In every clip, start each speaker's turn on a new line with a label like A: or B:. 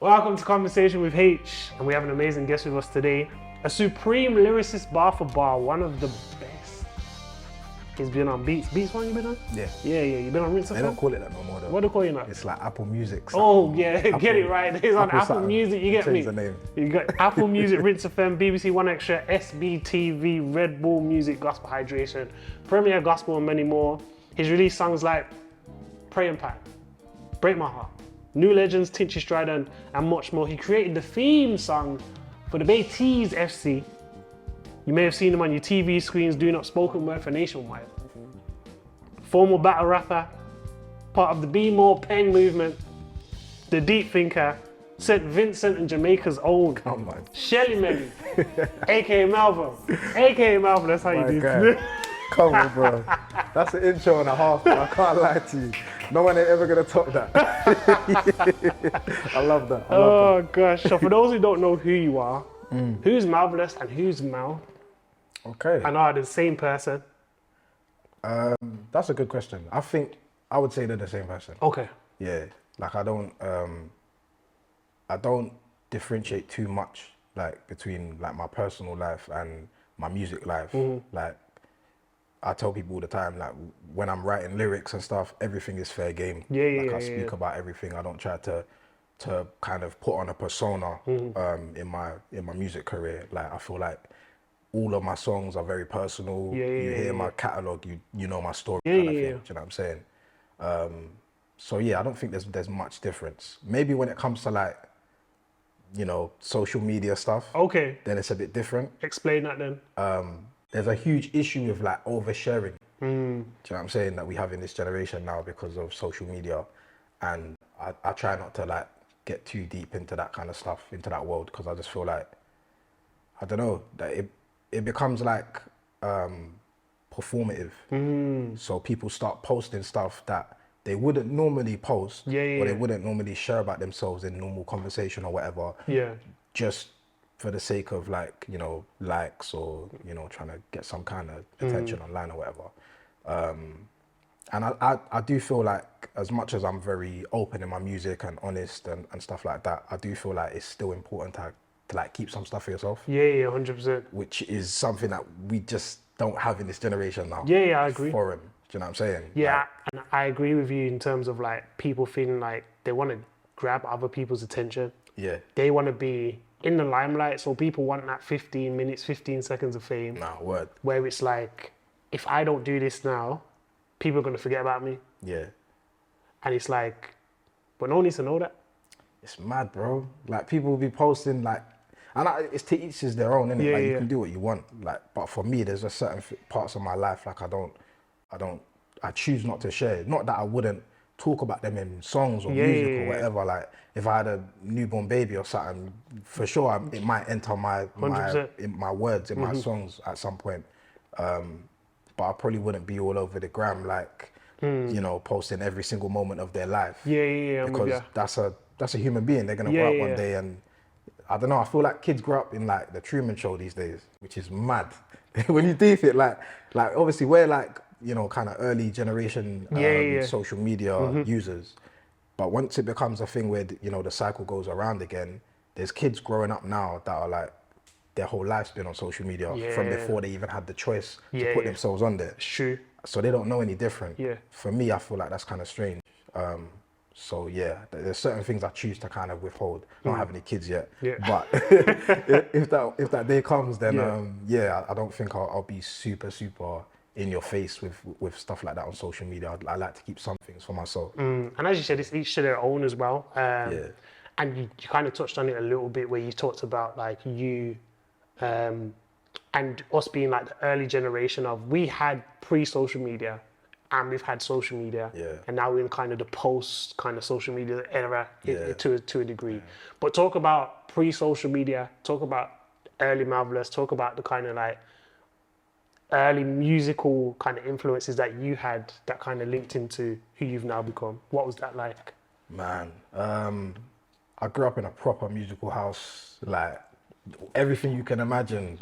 A: Welcome to Conversation with Haych, and we have an amazing guest with us today. A supreme lyricist bar for bar, one of the best. He's been on Beats. Beats one you been on?
B: Yeah.
A: Yeah. You've been on Rinse
B: They don't call it that no more though.
A: What do they call you now?
B: It's like Apple Music.
A: Oh yeah, get it right. He's on Apple
B: something.
A: Music, you get me?
B: Change the name.
A: You got Apple Music, Rinse FM, BBC One Extra, SBTV, Red Bull Music, Gospel Hydration, Premier Gospel and many more. He's released songs like Pray and Pack, Break My Heart, New Legends, Tinchy Strident, and much more. He created the theme song for the Beatties FC. You may have seen him on your TV screens doing up spoken word for Nationwide. Former battle rapper, part of the Be More Pen movement, the deep thinker, St. Vincent and Jamaica's own, Shelly Melly, aka Melvillous, that's how you do it.
B: Come on, bro. That's an intro and a half. I can't lie to you. No one ain't ever gonna top that. I love that.
A: Oh gosh. So for those who don't know who you are, who's Melvillous and who's Mel?
B: Okay.
A: And are they the same person?
B: That's a good question. I think I would say they're the same person.
A: Okay.
B: Yeah. Like I don't differentiate too much like between like my personal life and my music life. Like I tell people all the time, like when I'm writing lyrics and stuff, everything is fair game. I speak about everything. I don't try to kind of put on a persona in my music career. Like I feel like all of my songs are very personal. You hear my catalogue, you know my story kind of thing. Do you know what I'm saying? So yeah, I don't think there's much difference. Maybe when it comes to like, you know, social media stuff.
A: Okay.
B: Then it's a bit different.
A: Explain that then.
B: There's a huge issue with like oversharing. Do you know what I'm saying? That we have in this generation now because of social media. And I try not to like get too deep into that kind of stuff, into that world, because I just feel like, I don't know, that it becomes like performative. So people start posting stuff that they wouldn't normally post or they wouldn't normally share about themselves in normal conversation or whatever. Just for the sake of like, you know, likes or, you know, trying to get some kind of attention online or whatever. And I do feel like as much as I'm very open in my music and honest and stuff like that, I do feel like it's still important to like keep some stuff for yourself.
A: 100%.
B: Which is something that we just don't have in this generation now.
A: I agree.
B: Foreign, do you know what I'm saying?
A: Yeah, and I agree with you in terms of like people feeling like they want to grab other people's attention.
B: Yeah.
A: They want to be in the limelight, so people want that 15 minutes, 15 seconds of fame.
B: Nah, word.
A: Where it's like, if I don't do this now, people are going to forget about me.
B: Yeah.
A: And it's like, but no one needs to know that.
B: It's mad, bro. Like people will be posting like, and it's to each is their own, innit? Like you can do what you want. Like, but for me, there's just certain parts of my life like I choose not to share. Not that I wouldn't talk about them in songs or music or whatever. Like if I had a newborn baby or something, for sure it might enter my words in my songs at some point. But I probably wouldn't be all over the gram like you know, posting every single moment of their life. Because that's a human being. They're gonna grow up one day, and I don't know. I feel like kids grow up in like the Truman Show these days, which is mad. When you deep it, like obviously we're like, you know, kind of early generation social media users. But once it becomes a thing where, you know, the cycle goes around again, there's kids growing up now that are like, their whole life's been on social media from before they even had the choice to put themselves on there.
A: True.
B: So they don't know any different. For me, I feel like that's kind of strange. So yeah, there's certain things I choose to kind of withhold. I don't have any kids yet, but if that day comes, then I don't think I'll be super in your face with stuff like that on social media. I like to keep some things for myself.
A: And as you said, it's each to their own as well. And you kind of touched on it a little bit where you talked about like you and us being like the early generation of, we had pre-social media and we've had social media, and now we're in kind of the post kind of social media era to a degree. But talk about pre-social media, talk about early Melvillous, talk about the kind of like early musical kind of influences that you had that kind of linked into who you've now become. What was that like?
B: Man, I grew up in a proper musical house, like everything you can imagine,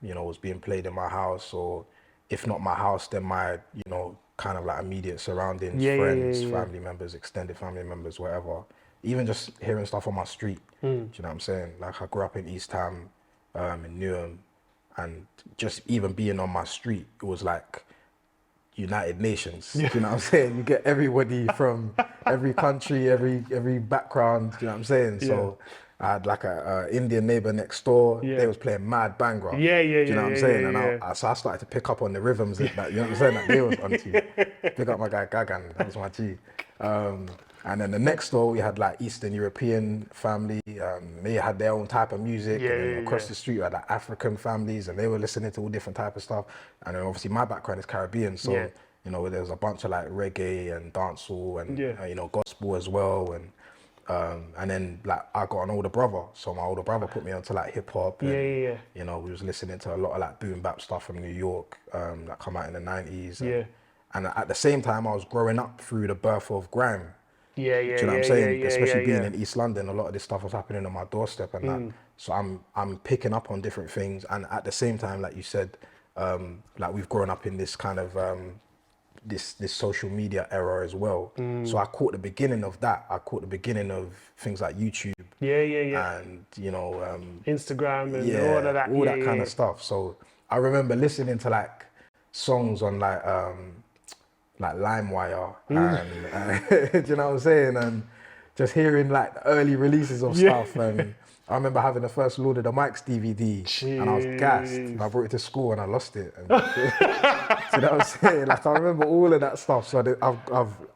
B: you know, was being played in my house, or if not my house, then my, you know, kind of like immediate surroundings,
A: Yeah, yeah,
B: friends,
A: yeah, yeah.
B: family members, extended family members, whatever. Even just hearing stuff on my street. Do you know what I'm saying? Like I grew up in East Ham, in Newham, and just even being on my street, it was like United Nations. Do you know what I'm saying? You get everybody from every country, every background. Do you know what I'm saying? So I had like a Indian neighbor next door.
A: Yeah.
B: They was playing mad Bangra.
A: Yeah, yeah,
B: Do you know
A: yeah,
B: what I'm
A: yeah,
B: saying?
A: yeah,
B: And
A: yeah.
B: so I started to pick up on the rhythms that, you know what I'm saying, that they was onto. Pick up my guy Gagan, that was my G. And then the next door we had like Eastern European family. They had their own type of music.
A: Yeah,
B: And then
A: yeah,
B: across
A: yeah.
B: the street we had like African families, and they were listening to all different type of stuff. And then obviously my background is Caribbean, so
A: Yeah.
B: you know there was a bunch of like reggae and dancehall and
A: Yeah.
B: you know gospel as well. And then like I got an older brother, so my older brother put me onto like hip hop. And,
A: Yeah, yeah, yeah.
B: you know, we was listening to a lot of like boom bap stuff from New York that come out in the 90s.
A: Yeah.
B: And at the same time, I was growing up through the birth of grime.
A: Yeah, yeah,
B: Do you know
A: yeah,
B: what I'm
A: yeah,
B: saying?
A: yeah,
B: Especially
A: yeah,
B: being
A: yeah.
B: in East London, a lot of this stuff was happening on my doorstep and that. So I'm picking up on different things. And at the same time, like you said, like we've grown up in this kind of this social media era as well. So I caught the beginning of that. I caught the beginning of things like YouTube.
A: Yeah, yeah, yeah.
B: And you know,
A: Instagram and
B: yeah,
A: all of that.
B: all
A: Yeah,
B: that
A: yeah,
B: kind
A: yeah.
B: of stuff. So I remember listening to like songs on like LimeWire, and do you know what I'm saying? And just hearing like the early releases of
A: Yeah.
B: stuff. And I remember having the first Lord of the Mics DVD, and I was gassed. And I brought it to school and I lost it. And, do you know what I'm saying? Like I remember all of that stuff. So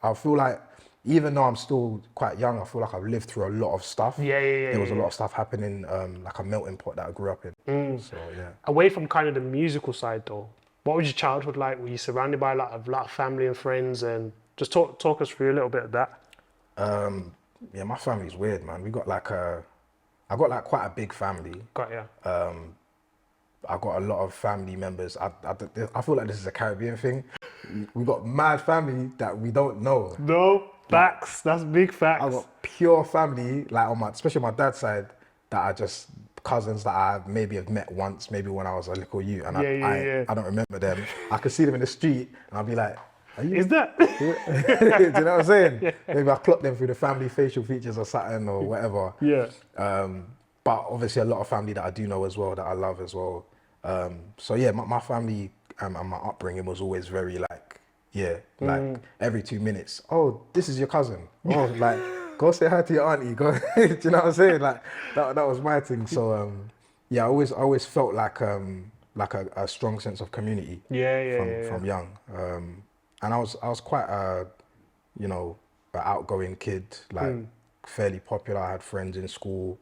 B: I feel like even though I'm still quite young, I feel like I've lived through a lot of stuff.
A: Yeah, yeah, yeah,
B: There was a
A: yeah,
B: lot of stuff happening, like a melting pot that I grew up in. So yeah.
A: Away from kind of the musical side though, what was your childhood like? Were you surrounded by a lot of family and friends? And just talk us through a little bit of that.
B: Yeah, my family's weird, man. I got like quite a big family.
A: Got ya.
B: I got a lot of family members. I feel like this is a Caribbean thing. We got mad family that we don't know.
A: No, facts. That's big facts.
B: I got pure family, like especially on my dad's side, that are just cousins that I maybe have met once, maybe when I was a little youth, and I don't remember them. I could see them in the street, and I'll be like, "Are you?"
A: Is that?
B: Do you know what I'm saying? Maybe I clocked them through the family facial features or something or whatever.
A: Yeah.
B: But obviously a lot of family that I do know as well, that I love as well. So yeah, my family and my upbringing was always very like, like every 2 minutes, oh, this is your cousin. Oh, like, go say hi to your auntie. Go, do you know what I'm saying? Like that was my thing. So yeah, I always felt like a strong sense of community. From young. And I was quite you know, an outgoing kid, like fairly popular. I had friends in school.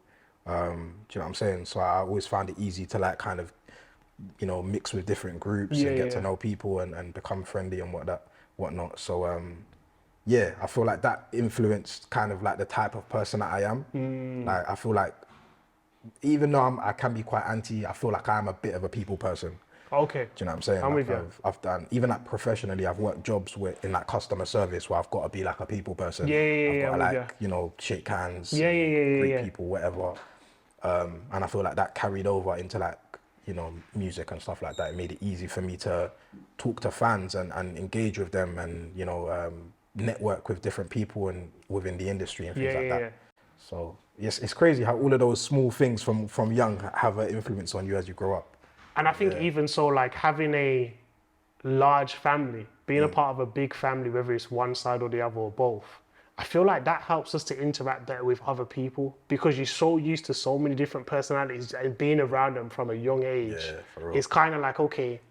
B: Do you know what I'm saying? So I always found it easy to like kind of, you know, mix with different groups and get to know people and become friendly and whatnot. So yeah, I feel like that influenced kind of like the type of person that I am. Like I feel like even though I can be quite anti, I feel like I'm a bit of a people person.
A: Okay.
B: Do you know what I'm saying?
A: I'm
B: like
A: with you.
B: I've done, even like professionally, I've worked jobs in like customer service where I've got to be like a people person. I've got to like, you know, shake hands, greet people, whatever. And I feel like that carried over into like, you know, music and stuff like that. It made it easy for me to talk to fans and engage with them and, you know, network with different people and within the industry and things like that. So yes, it's crazy how all of those small things from young have an influence on you as you grow up.
A: And I think even so, like having a large family, being a part of a big family, whether it's one side or the other or both, I feel like that helps us to interact better with other people because you're so used to so many different personalities and being around them from a young age.
B: Yeah, for real.
A: It's kind of like, okay,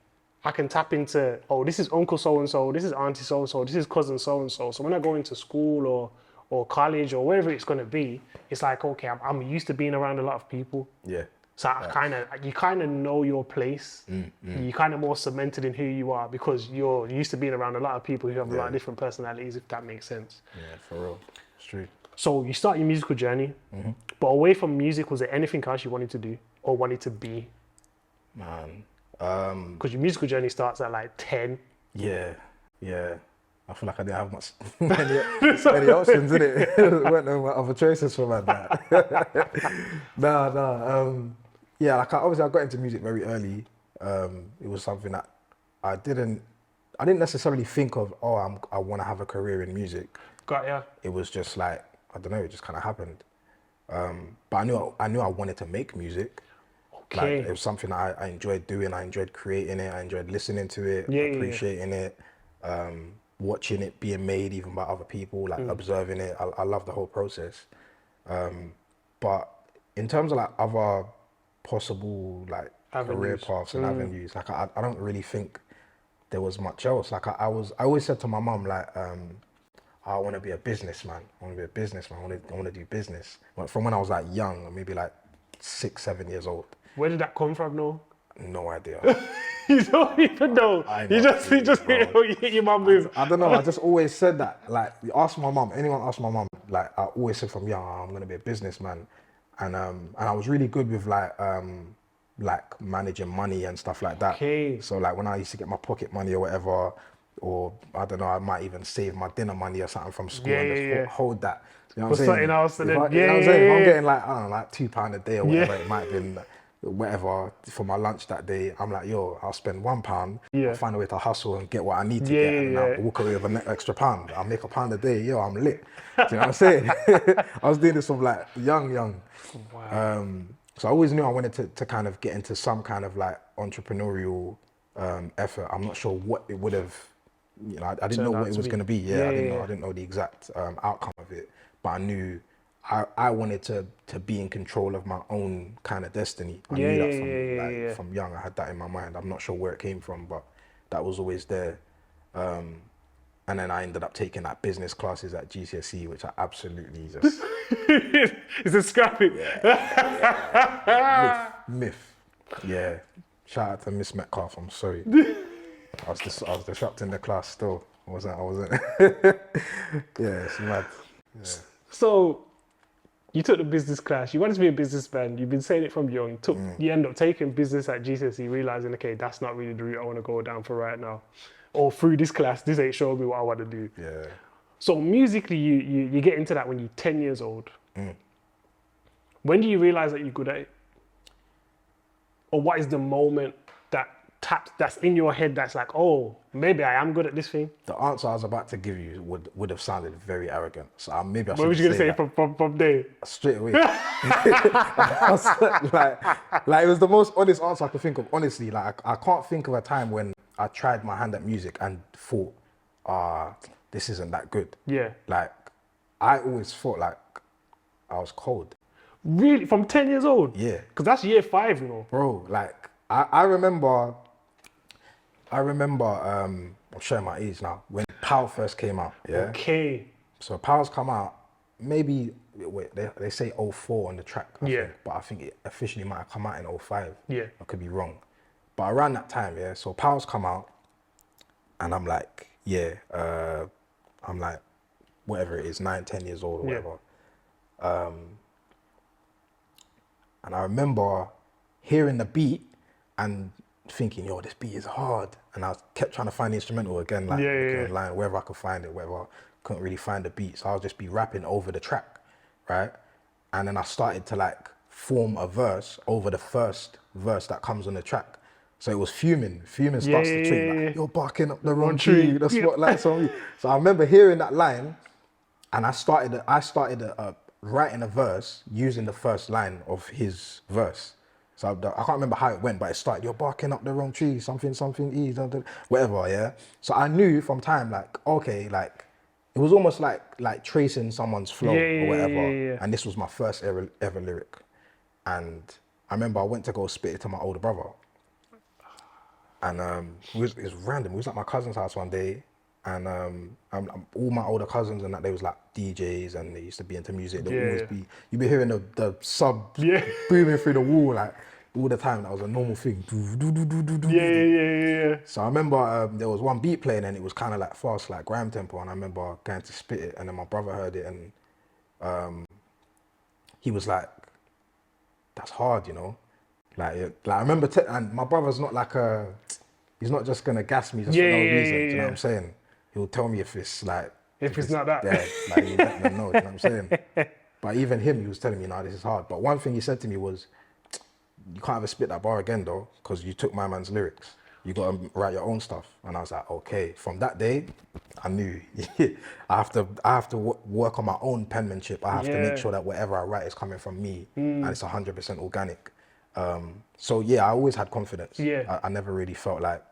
A: I can tap into, oh, this is uncle so-and-so, this is auntie so-and-so, this is cousin so-and-so. So when I go into school or college or wherever it's going to be, it's like, okay, I'm used to being around a lot of people.
B: Yeah.
A: So you kind of know your place. You're kind of more cemented in who you are because you're used to being around a lot of people who have a lot of different personalities, if that makes sense.
B: Yeah, for real. It's true.
A: So you start your musical journey, but away from music, was there anything else you wanted to do or wanted to be?
B: Man.
A: Because your musical journey starts at like 10.
B: Yeah. I feel like I didn't have many options, innit? There weren't no other choices for man. No. Yeah, like obviously I got into music very early. It was something that I I didn't necessarily think of, oh, I want to have a career in music.
A: Got ya.
B: It was just like, I don't know, it just kind of happened. But I knew I wanted to make music.
A: Okay.
B: Like, it was something I enjoyed doing. I enjoyed creating it. I enjoyed listening to it, appreciating it, watching it being made even by other people, like observing it. I love the whole process. But in terms of like other possible like career paths and avenues, like I don't really think there was much else. Like I always said to my mum, like, I want to be a businessman. I want to be a businessman. I want to do business. From when I was like young, maybe like 6, 7 years old.
A: Where did that come from, no?
B: No idea.
A: You don't even know. You just hit your mum with.
B: I don't know. I just always said that. Like, you ask my mum. Anyone ask my mum. Like, I always said from young, I'm gonna be a businessman, and I was really good with like managing money and stuff like that.
A: Okay.
B: So like when I used to get my pocket money or whatever, or I don't know, I might even save my dinner money or something from school and just hold that. You know what I'm saying?
A: Something else, and then,
B: you know what I'm saying? If I'm getting like, I don't know, like £2 a day or whatever, it might have been whatever for my lunch that day. I'm like, yo, I'll spend £1. I'll find a way to hustle and get what I need to get, and I'll walk away with an extra £1. I'll make £1 a day. Yo, I'm lit. Do you know what I'm saying? I was doing this from like young.
A: Wow.
B: So I always knew I wanted to kind of get into some kind of like entrepreneurial effort. I'm not sure what it would have, you know, I didn't know what it was going to be. I didn't know the exact outcome of it, but I knew I wanted to be in control of my own kind of destiny. I knew that from young. I had that in my mind. I'm not sure where it came from, but that was always there. And then I ended up taking like business classes at GCSE, which I absolutely just...
A: It's a scrappy.
B: Myth. Yeah. Shout out to Miss Metcalf, I'm sorry. I was disrupting the class still. I wasn't. Yeah, it's mad. Yeah.
A: So, you took the business class. You wanted to be a businessman. You've been saying it from young. You end up taking business at GCSE, realizing, okay, that's not really the route I want to go down for right now. Or through this class, this ain't showing me what I want to do.
B: Yeah.
A: So musically, you get into that when you're 10 years old. When do you realize that you're good at it? Or what is the moment that's in your head that's like, oh, maybe I am good at this thing?
B: The answer I was about to give you would have sounded very arrogant. So maybe I should.
A: What was you gonna say from there?
B: Straight away. like it was the most honest answer I could think of. Honestly, like I can't think of a time when I tried my hand at music and thought, this isn't that good. Yeah. Like I always thought like I was cold.
A: Really? From 10 years old?
B: Yeah.
A: Because that's year 5, you know.
B: Bro, like I remember, I'm showing my age now, when Power first came out, yeah?
A: Okay.
B: So Power's come out, maybe, wait, they say 04 on the track, I think, but I think it officially might have come out in 05. Yeah. I could be wrong. But around that time, yeah, so Power's come out, and I'm like, I'm like, whatever it is, 9, 10 years old or whatever. And I remember hearing the beat and thinking, yo, this beat is hard. And I kept trying to find the instrumental again, like looking online, wherever I could find it, wherever. Couldn't really find the beat. So I'll just be rapping over the track, right? And then I started to like form a verse over the first verse that comes on the track. So it was fuming. Fuming starts the tree, like, you're barking up the wrong tree. The spotlight's on me. So I remember hearing that line, and I started writing a verse using the first line of his verse. So I can't remember how it went, but it started, you're barking up the wrong tree, something, whatever, yeah? So I knew from time, like, okay, like, it was almost like tracing someone's flow or whatever. And this was my first ever lyric. And I remember I went to go spit it to my older brother. And it was random. We was at my cousin's house one day, and all my older cousins and that, they was like DJs and they used to be into music. They always be, you'd be hearing the sub booming through the wall like all the time. That was a normal thing. So I remember there was one beat playing and it was kind of like fast, like grime tempo, and I remember going to spit it, and then my brother heard it, and he was like, that's hard, you know? Like I remember, and my brother's not like he's not just gonna gas me just for no reason, do you know what I'm saying? He'll tell me if it's like...
A: If it's not that.
B: Yeah, like he'll let me know, do you know what I'm saying? But even him, he was telling me, nah, this is hard. But one thing he said to me was, you can't ever spit that bar again though, because you took my man's lyrics. You got to write your own stuff. And I was like, okay. From that day, I knew I have to work on my own penmanship. I have to make sure that whatever I write is coming from me and it's 100% organic. So yeah, I always had confidence.
A: Yeah.
B: I never really felt like,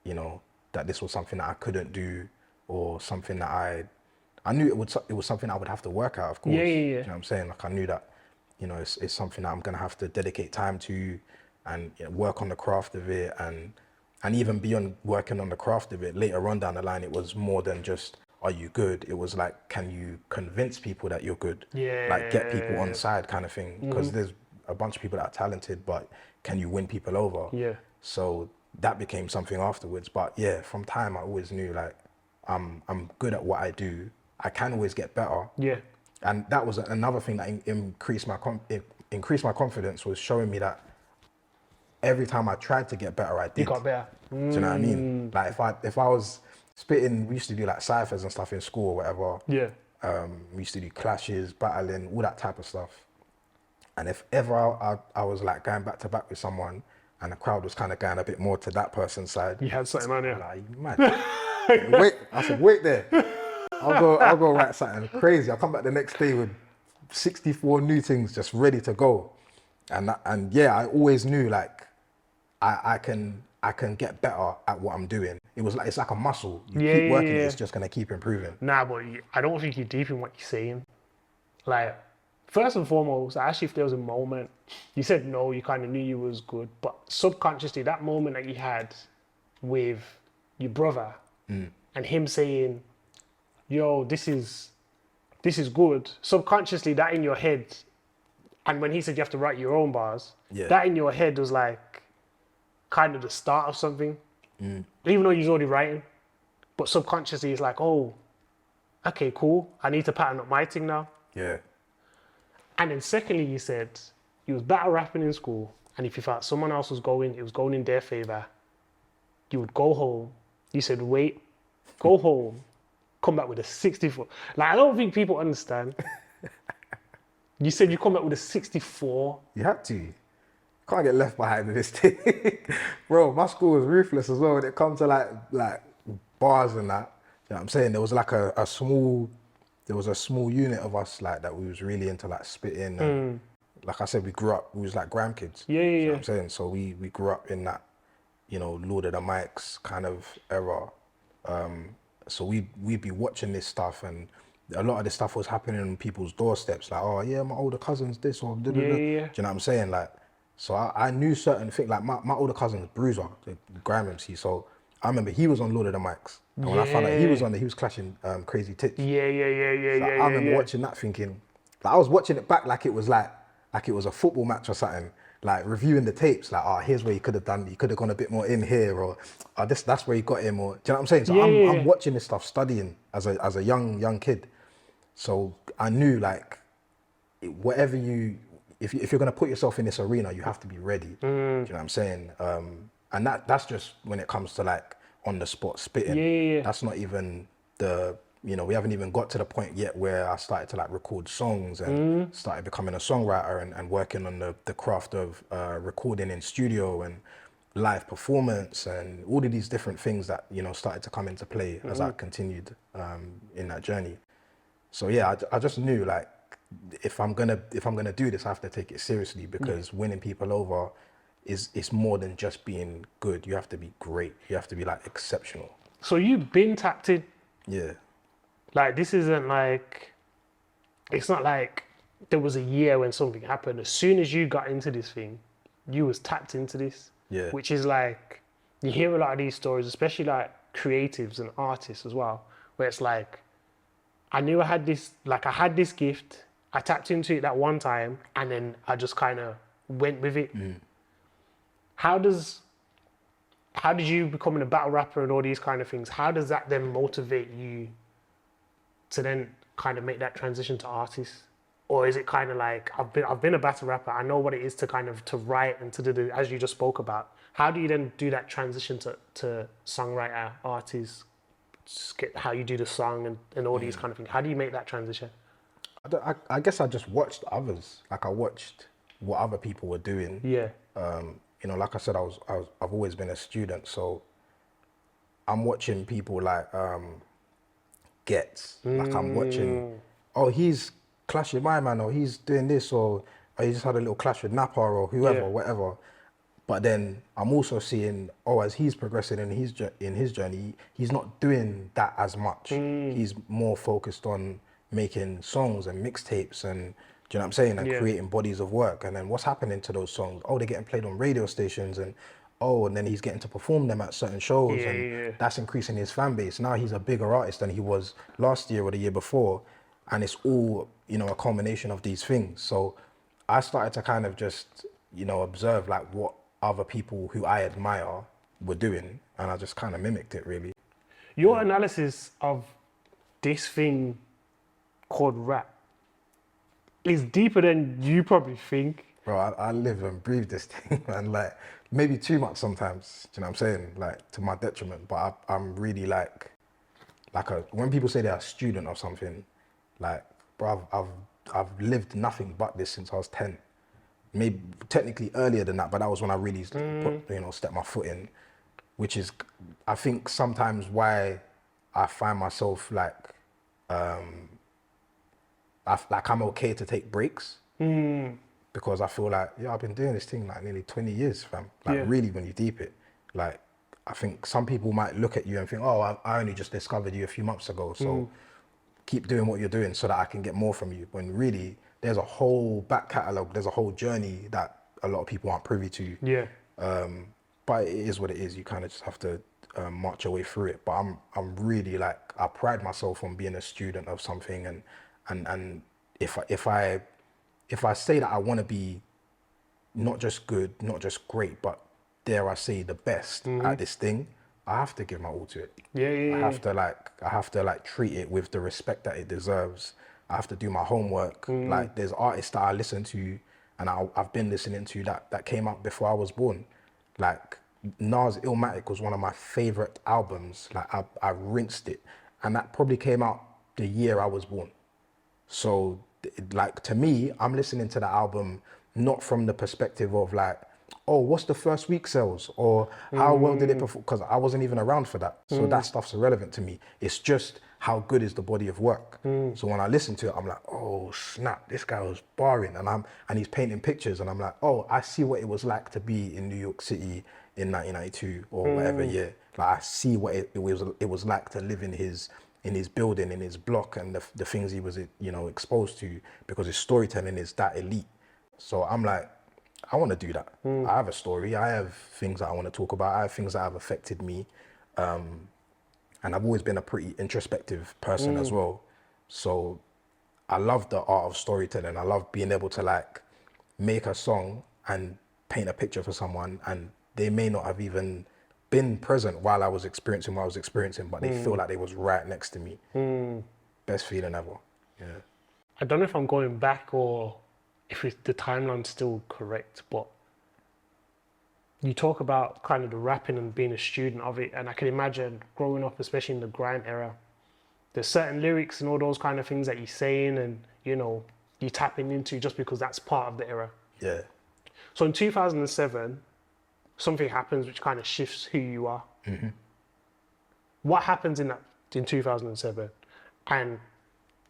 B: you know, that this was something that I couldn't do or something that I knew it was something I would have to work out, of course.
A: Yeah.
B: Do you know what I'm saying? Like I knew that, you know, it's something that I'm gonna have to dedicate time to and, you know, work on the craft of it and even beyond working on the craft of it, later on down the line, it was more than just, are you good? It was like, can you convince people that you're good?
A: Yeah.
B: Like get people on side kind of thing. Because there's a bunch of people that are talented, but can you win people over?
A: Yeah.
B: So that became something afterwards. But yeah, from time I always knew like, I'm good at what I do. I can always get better.
A: Yeah.
B: And that was another thing that increased my confidence, was showing me that every time I tried to get better, I did.
A: You got better.
B: Do you know what I mean? Like if I was spitting, we used to do like ciphers and stuff in school or whatever.
A: Yeah.
B: We used to do clashes, battling, all that type of stuff. And if ever I was like going back to back with someone and the crowd was kind of going a bit more to that person's side.
A: You had something on you.
B: Like, you mad? Wait, I said, wait there. I'll go write something crazy. I'll come back the next day with 64 new things just ready to go. And yeah, I always knew like I can get better at what I'm doing. It's like a muscle. You keep working it, it's just gonna keep improving.
A: Nah, but I don't think you're deep in what you're saying. Like, first and foremost, actually, if there was a moment, you said no, you kind of knew you was good, but subconsciously, that moment that you had with your brother and him saying, yo, this is good. Subconsciously, that in your head, and when he said you have to write your own bars, that in your head was like kind of the start of something. Even though you're already writing, but subconsciously it's like, oh, okay, cool. I need to pattern up my thing now.
B: Yeah.
A: And then secondly, you said you was battle rapping in school, and if you thought someone else was going, it was going in their favor, you would go home. You said, wait, go home, come back with a 64. Like, I don't think people understand. You said you come back with a 64.
B: You had to. Can't get left behind in this thing. Bro, my school was ruthless as well when it comes to like bars and that. You know what I'm saying? There was like a small unit of us like that we was really into like spitting and like I said, we was like grandkids.
A: Yeah.
B: You know what I'm saying? So we grew up in that, you know, Lord of the Mics kind of era. So we'd be watching this stuff, and a lot of this stuff was happening on people's doorsteps. Like, oh yeah, my older cousin's this or da, da, da. Do you know what I'm saying? Like, so I knew certain things. Like my older cousin was Bruiser, the Grime MC. So I remember he was on Lord of the Mics, and when I found out he was clashing Crazy Tits.
A: Yeah.
B: I remember watching that, thinking, like I was watching it back like it was a football match or something. Like reviewing the tapes, like, oh, here's where you could have gone a bit more in here, or that's where you got him, or do you know what I'm saying? So I'm watching this stuff, studying as a young kid. So I knew like, whatever if you're gonna put yourself in this arena, you have to be ready. Do you know what I'm saying? And that's just when it comes to like on the spot spitting.
A: Yeah.
B: That's not even we haven't even got to the point yet where I started to like record songs and started becoming a songwriter and working on the craft of recording in studio and live performance and all of these different things that, you know, started to come into play as I continued in that journey. So yeah, I just knew like, if I'm gonna do this, I have to take it seriously, because winning people over it's more than just being good. You have to be great. You have to be like exceptional.
A: So you've been tapped in.
B: Yeah.
A: Like, this isn't like, it's not like there was a year when something happened. As soon as you got into this thing, you was tapped into this.
B: Yeah.
A: Which is like, you hear a lot of these stories, especially like creatives and artists as well, where it's like, I knew I had this gift, I tapped into it that one time, and then I just kind of went with it. How did you becoming a battle rapper and all these kind of things, how does that then motivate you to then kind of make that transition to artist? Or is it kind of like, I've been a battle rapper, I know what it is to write and to do the, as you just spoke about. How do you then do that transition to songwriter, artist, how you do the song and all these kind of things? How do you make that transition?
B: I guess I just watched others. Like I watched what other people were doing.
A: Yeah.
B: like I said, I've always been a student, so I'm watching people like Gets. Like I'm watching, oh, he's clashing my man, or he's doing this, or he just had a little clash with Napa or whoever,
A: Yeah.
B: whatever. But then I'm also seeing, oh, as he's progressing in his journey, he's not doing that as much. He's more focused on making songs and mixtapes and, do you know what I'm saying, and
A: Yeah.
B: creating bodies of work. And then what's happening to those songs? Oh, they're getting played on radio stations, and oh, and then he's getting to perform them at certain shows,
A: Yeah,
B: and
A: yeah.
B: that's increasing his fan base. Now he's a bigger artist than he was last year or the year before, and it's all, a culmination of these things. So I started to kind of just, observe like what other people who I admire were doing, and I just kind of mimicked it, really.
A: Your analysis of this thing called rap is deeper than you probably think.
B: Bro, I live and breathe this thing, man. Like, maybe too much sometimes, do you know what I'm saying? Like, to my detriment, but I'm really like when people say they're a student of something, like, bro, I've lived nothing but this since I was 10. Maybe technically earlier than that, but that was when I really stepped my foot in, which is, I think, sometimes why I find myself like, I'm okay to take breaks, because I feel like, yeah, I've been doing this thing like nearly 20 years, fam. Like,
A: Yeah.
B: really, when you deep it, like, I think some people might look at you and think, oh, I only just discovered you a few months ago, so keep doing what you're doing so that I can get more from you. When really, there's a whole back catalogue, there's a whole journey that a lot of people aren't privy to.
A: Yeah.
B: But it is what it is. You kind of just have to march your way through it. But I'm really like, I pride myself on being a student of something, and if I say that I want to be not just good, not just great, but dare I say the best at this thing, I have to give my all to it.
A: Yeah, yeah,
B: I
A: yeah.
B: have to treat it with the respect that it deserves. I have to do my homework. Like, there's artists that I listen to, and I've been listening to that came out before I was born. Like, Nas Illmatic was one of my favorite albums. Like, I rinsed it, and that probably came out the year I was born. So, like, to me, I'm listening to the album not from the perspective of like, oh, what's the first week sales, or how well did it perform? Because I wasn't even around for that. So that stuff's irrelevant to me. It's just how good is the body of work. So when I listen to it, I'm like, oh snap, this guy was barring, and he's painting pictures, and I'm like, oh, I see what it was like to be in New York City in 1992 or whatever year. Like, I see what it was like to live in his building, in his block, and the things he was exposed to, because his storytelling is that elite. So I'm like, I want to do that. I have a story. I have things that I want to talk about. I have things that have affected me. And I've always been a pretty introspective person as well. So I love the art of storytelling. I love being able to like make a song and paint a picture for someone, and they may not have even been present while I was experiencing what I was experiencing, but they feel like they was right next to me. Best feeling ever. Yeah.
A: I don't know if I'm going back or if the timeline's still correct, but you talk about kind of the rapping and being a student of it, and I can imagine growing up, especially in the grime era, there's certain lyrics and all those kind of things that you're saying and, you're tapping into just because that's part of the era.
B: Yeah.
A: So in 2007, something happens which kind of shifts who you are. What happens in 2007? And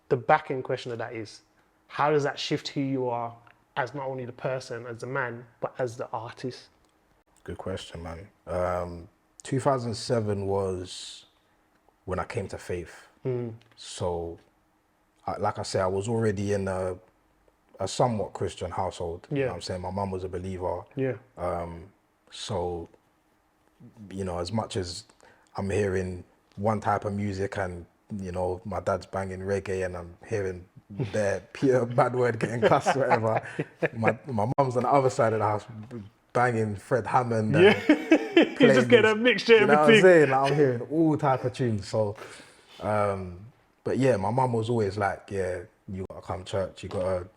A: the back end question of that is, how does that shift who you are as not only the person, as the man, but as the artist?
B: Good question, man. 2007 was when I came to faith. So, like I said, I was already in a somewhat Christian household. You know what I'm saying? My mum was a believer.
A: Yeah.
B: So, as much as I'm hearing one type of music, and, my dad's banging reggae, and I'm hearing their pure bad word getting cussed, whatever. My mum's on the other side of the house banging Fred Hammond. And
A: You just get a mixture of
B: you know what I'm
A: everything.
B: saying? Like, I'm hearing all type of tunes. So, but yeah, my mum was always like, yeah, you gotta come to church.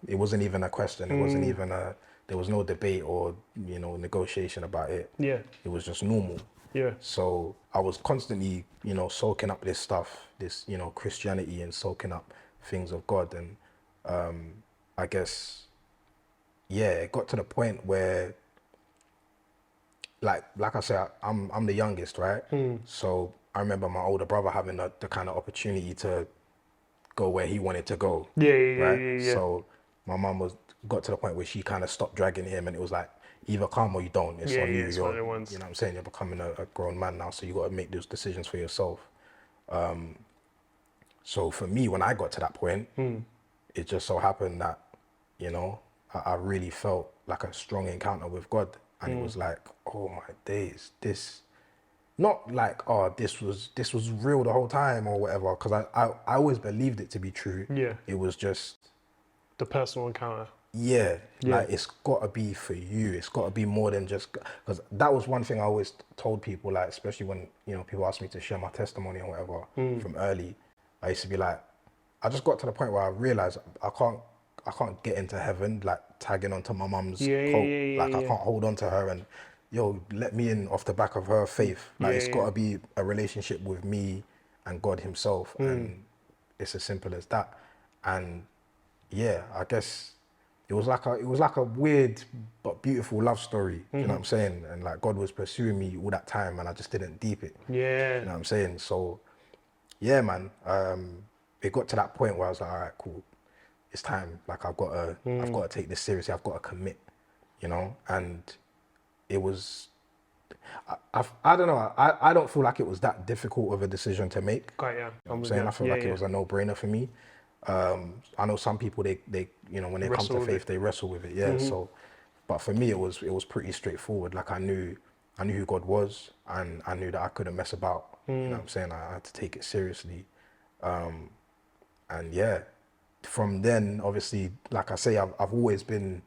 B: It wasn't even a question. It wasn't even there was no debate or, negotiation about it.
A: Yeah.
B: It was just normal.
A: Yeah.
B: So I was constantly, soaking up this stuff, this, Christianity, and soaking up things of God. And I guess, yeah, it got to the point where like I said, I'm the youngest, right?
A: Hmm.
B: So I remember my older brother having the kind of opportunity to go where he wanted to go,
A: Yeah, yeah,
B: right?
A: yeah, yeah, yeah.
B: So my mum got to the point where she kind of stopped dragging him, and it was like, either come or you don't. It's
A: Yeah,
B: on
A: yeah,
B: you.
A: it's one
B: You're,
A: of the ones.
B: you know what I'm saying? You're becoming a grown man now, so you got to make those decisions for yourself. So for me, when I got to that point, it just so happened that, you know, I really felt like a strong encounter with God. And it was like, oh my days, this, not like, oh, this was real the whole time or whatever, because I always believed it to be true.
A: Yeah,
B: It was just,
A: the personal encounter.
B: yeah,
A: Yeah.
B: like it's got to be for you. It's got to be more than just, because that was one thing I always told people, like, especially when, you know, people ask me to share my testimony or whatever from early. I used to be like, I just got to the point where I realized I can't get into heaven like tagging onto my mum's
A: Yeah, yeah,
B: coat.
A: yeah, yeah,
B: Like I
A: yeah.
B: can't hold on to her and, yo, let me in off the back of her faith. Like
A: Yeah,
B: it's
A: yeah.
B: got to be a relationship with me and God Himself, and it's as simple as that. And yeah, I guess it was like a weird but beautiful love story. Do you know what I'm saying? And like God was pursuing me all that time, and I just didn't deep it. Do
A: Yeah.
B: you know what I'm saying? So yeah, man. It got to that point where I was like, all right, cool, it's time. Like I've got to take this seriously. I've got to commit, you know. And it was, I don't know. I don't feel like it was that difficult of a decision to make.
A: Quite, yeah.
B: You know what
A: I'm
B: I'm
A: with
B: saying?
A: you.
B: I feel
A: Yeah,
B: like it
A: yeah.
B: was a no-brainer for me. I know some people they you know when they come
A: Wrestle
B: to
A: with
B: faith
A: it.
B: they wrestle with it. Yeah. So, but for me it was pretty straightforward. Like I knew who God was, and I knew that I couldn't mess about. You know what I'm saying? I had to take it seriously. And yeah, from then, obviously, like I say, I've always been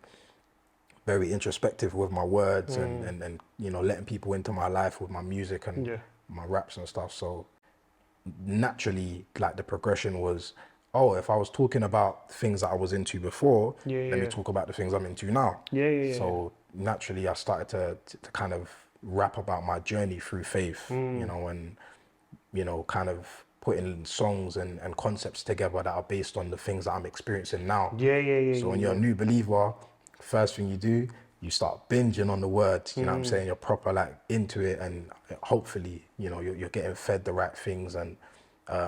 B: very introspective with my words and you know, letting people into my life with my music and
A: Yeah.
B: my raps and stuff. So naturally, like the progression was, oh, if I was talking about things that I was into before,
A: Yeah,
B: let me
A: yeah.
B: talk about the things I'm into now.
A: Yeah, yeah, yeah.
B: So naturally, I started to kind of rap about my journey through faith, you know, and you know, kind of putting songs and concepts together that are based on the things that I'm experiencing now.
A: Yeah, yeah, yeah,
B: So when
A: yeah,
B: you're a
A: yeah.
B: new believer, first thing you do, you start binging on the words, you know what I'm saying? You're proper like into it, and hopefully, you know, you're getting fed the right things, and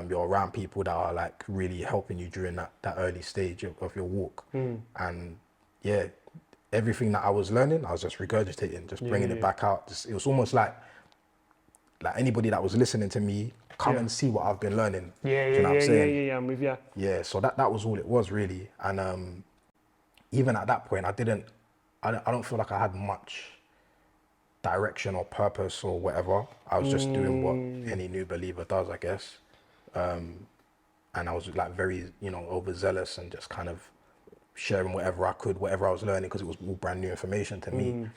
B: you're around people that are like really helping you during that early stage of your walk. And yeah, everything that I was learning, I was just regurgitating, just
A: Yeah,
B: bringing
A: yeah,
B: it
A: yeah.
B: back out. It was almost like anybody that was listening to me, come
A: Yeah.
B: and see what I've been learning.
A: Yeah,
B: Do you
A: yeah,
B: know what I'm
A: yeah, yeah,
B: saying?
A: yeah, yeah. I'm with you.
B: Yeah, so that was all it was really. And even at that point, I don't feel like I had much direction or purpose or whatever. I was just doing what any new believer does, I guess. And I was like very, you know, overzealous and just kind of sharing whatever I could, whatever I was learning, because it was all brand new information to me.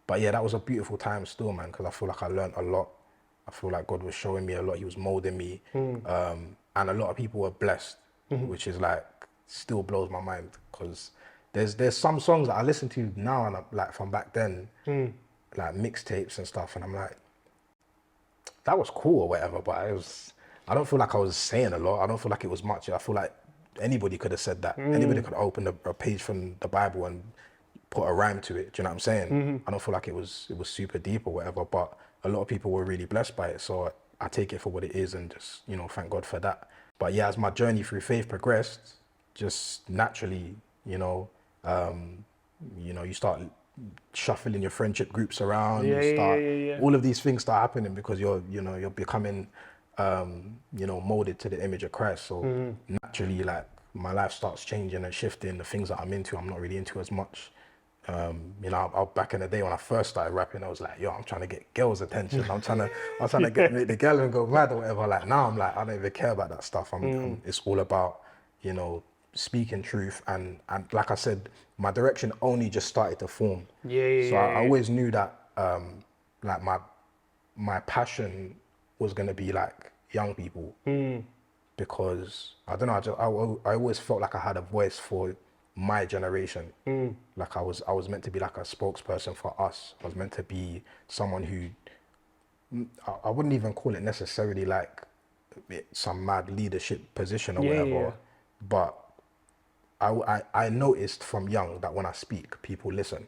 B: But yeah, that was a beautiful time still, man, because I feel like I learned a lot. I feel like God was showing me a lot. He was molding me. And a lot of people were blessed, which is like, still blows my mind, because there's some songs that I listen to now and like from back then, like mixtapes and stuff, and I'm like, that was cool or whatever, but I don't feel like I was saying a lot. I don't feel like it was much. I feel like anybody could have said that. Anybody could have opened a page from the Bible and put a rhyme to it. Do you know what I'm saying? I don't feel like it was super deep or whatever, but a lot of people were really blessed by it. So I take it for what it is and just, you know, thank God for that. But yeah, as my journey through faith progressed, just naturally, you start shuffling your friendship groups around.
A: Yeah,
B: You
A: yeah, yeah,
B: start,
A: yeah, yeah.
B: all of these things start happening because you're becoming, molded to the image of Christ. So naturally, like my life starts changing and shifting. The things that I'm into, I'm not really into as much. Back in the day when I first started rapping, I was like, yo, I'm trying to get girls' attention. I'm trying to make the girl and go mad or whatever. Like now I'm like, I don't even care about that stuff. It's all about, speaking truth. And like I said, my direction only just started to form.
A: Yeah, yeah,
B: So I
A: yeah, yeah.
B: always knew that, like my passion was going to be like young people, because I don't know, I always felt like I had a voice for my generation. Like I was meant to be like a spokesperson for us. I was meant to be someone who, I wouldn't even call it necessarily like some mad leadership position or
A: Yeah, yeah, yeah.
B: whatever, but I noticed from young that when I speak, people listen,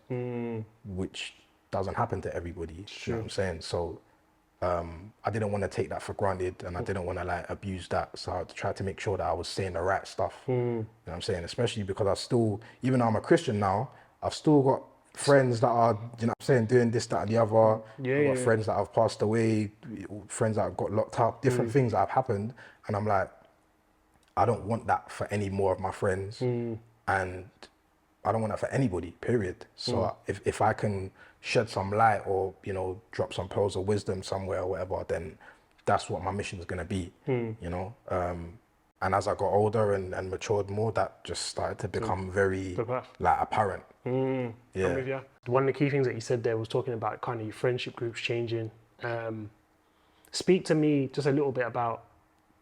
B: which doesn't happen to everybody. You
A: Sure.
B: know what I'm saying? So I didn't want to take that for granted, and I didn't want to like abuse that. So I tried to make sure that I was saying the right stuff. You know what I'm saying? Especially because I still, even though I'm a Christian now, I've still got friends that are, you know what I'm saying, doing this, that, and the other. I've got friends that have passed away, friends that have got locked up, different things that have happened. And I'm like, I don't want that for any more of my friends. And I don't want that for anybody, period. So if I can shed some light or, you know, drop some pearls of wisdom somewhere or whatever, then that's what my mission is going to be, you know? And as I got older and matured more, that just started to become very like apparent.
A: Yeah. I'm with you. One of the key things that you said there was talking about kind of your friendship groups changing. Speak to me just a little bit about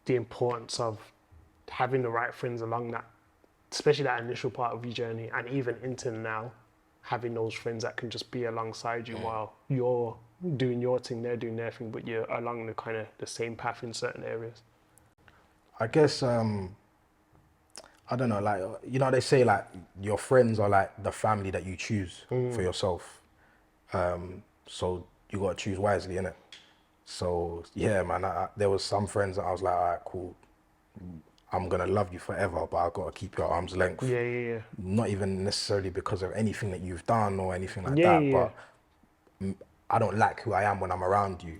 A: the importance of having the right friends along that, especially that initial part of your journey, and even into now, having those friends that can just be alongside you while you're doing your thing, they're doing their thing, but you're along the kind of the same path in certain areas.
B: I guess, I don't know, like, you know, they say like your friends are like the family that you choose for yourself. So you got to choose wisely, innit? So yeah, man, there was some friends that I was like, all right, cool. I'm going to love you forever, but I've got to keep you at arm's length.
A: Yeah.
B: Not even necessarily because of anything that you've done or anything like that, but I don't like who I am when I'm around you.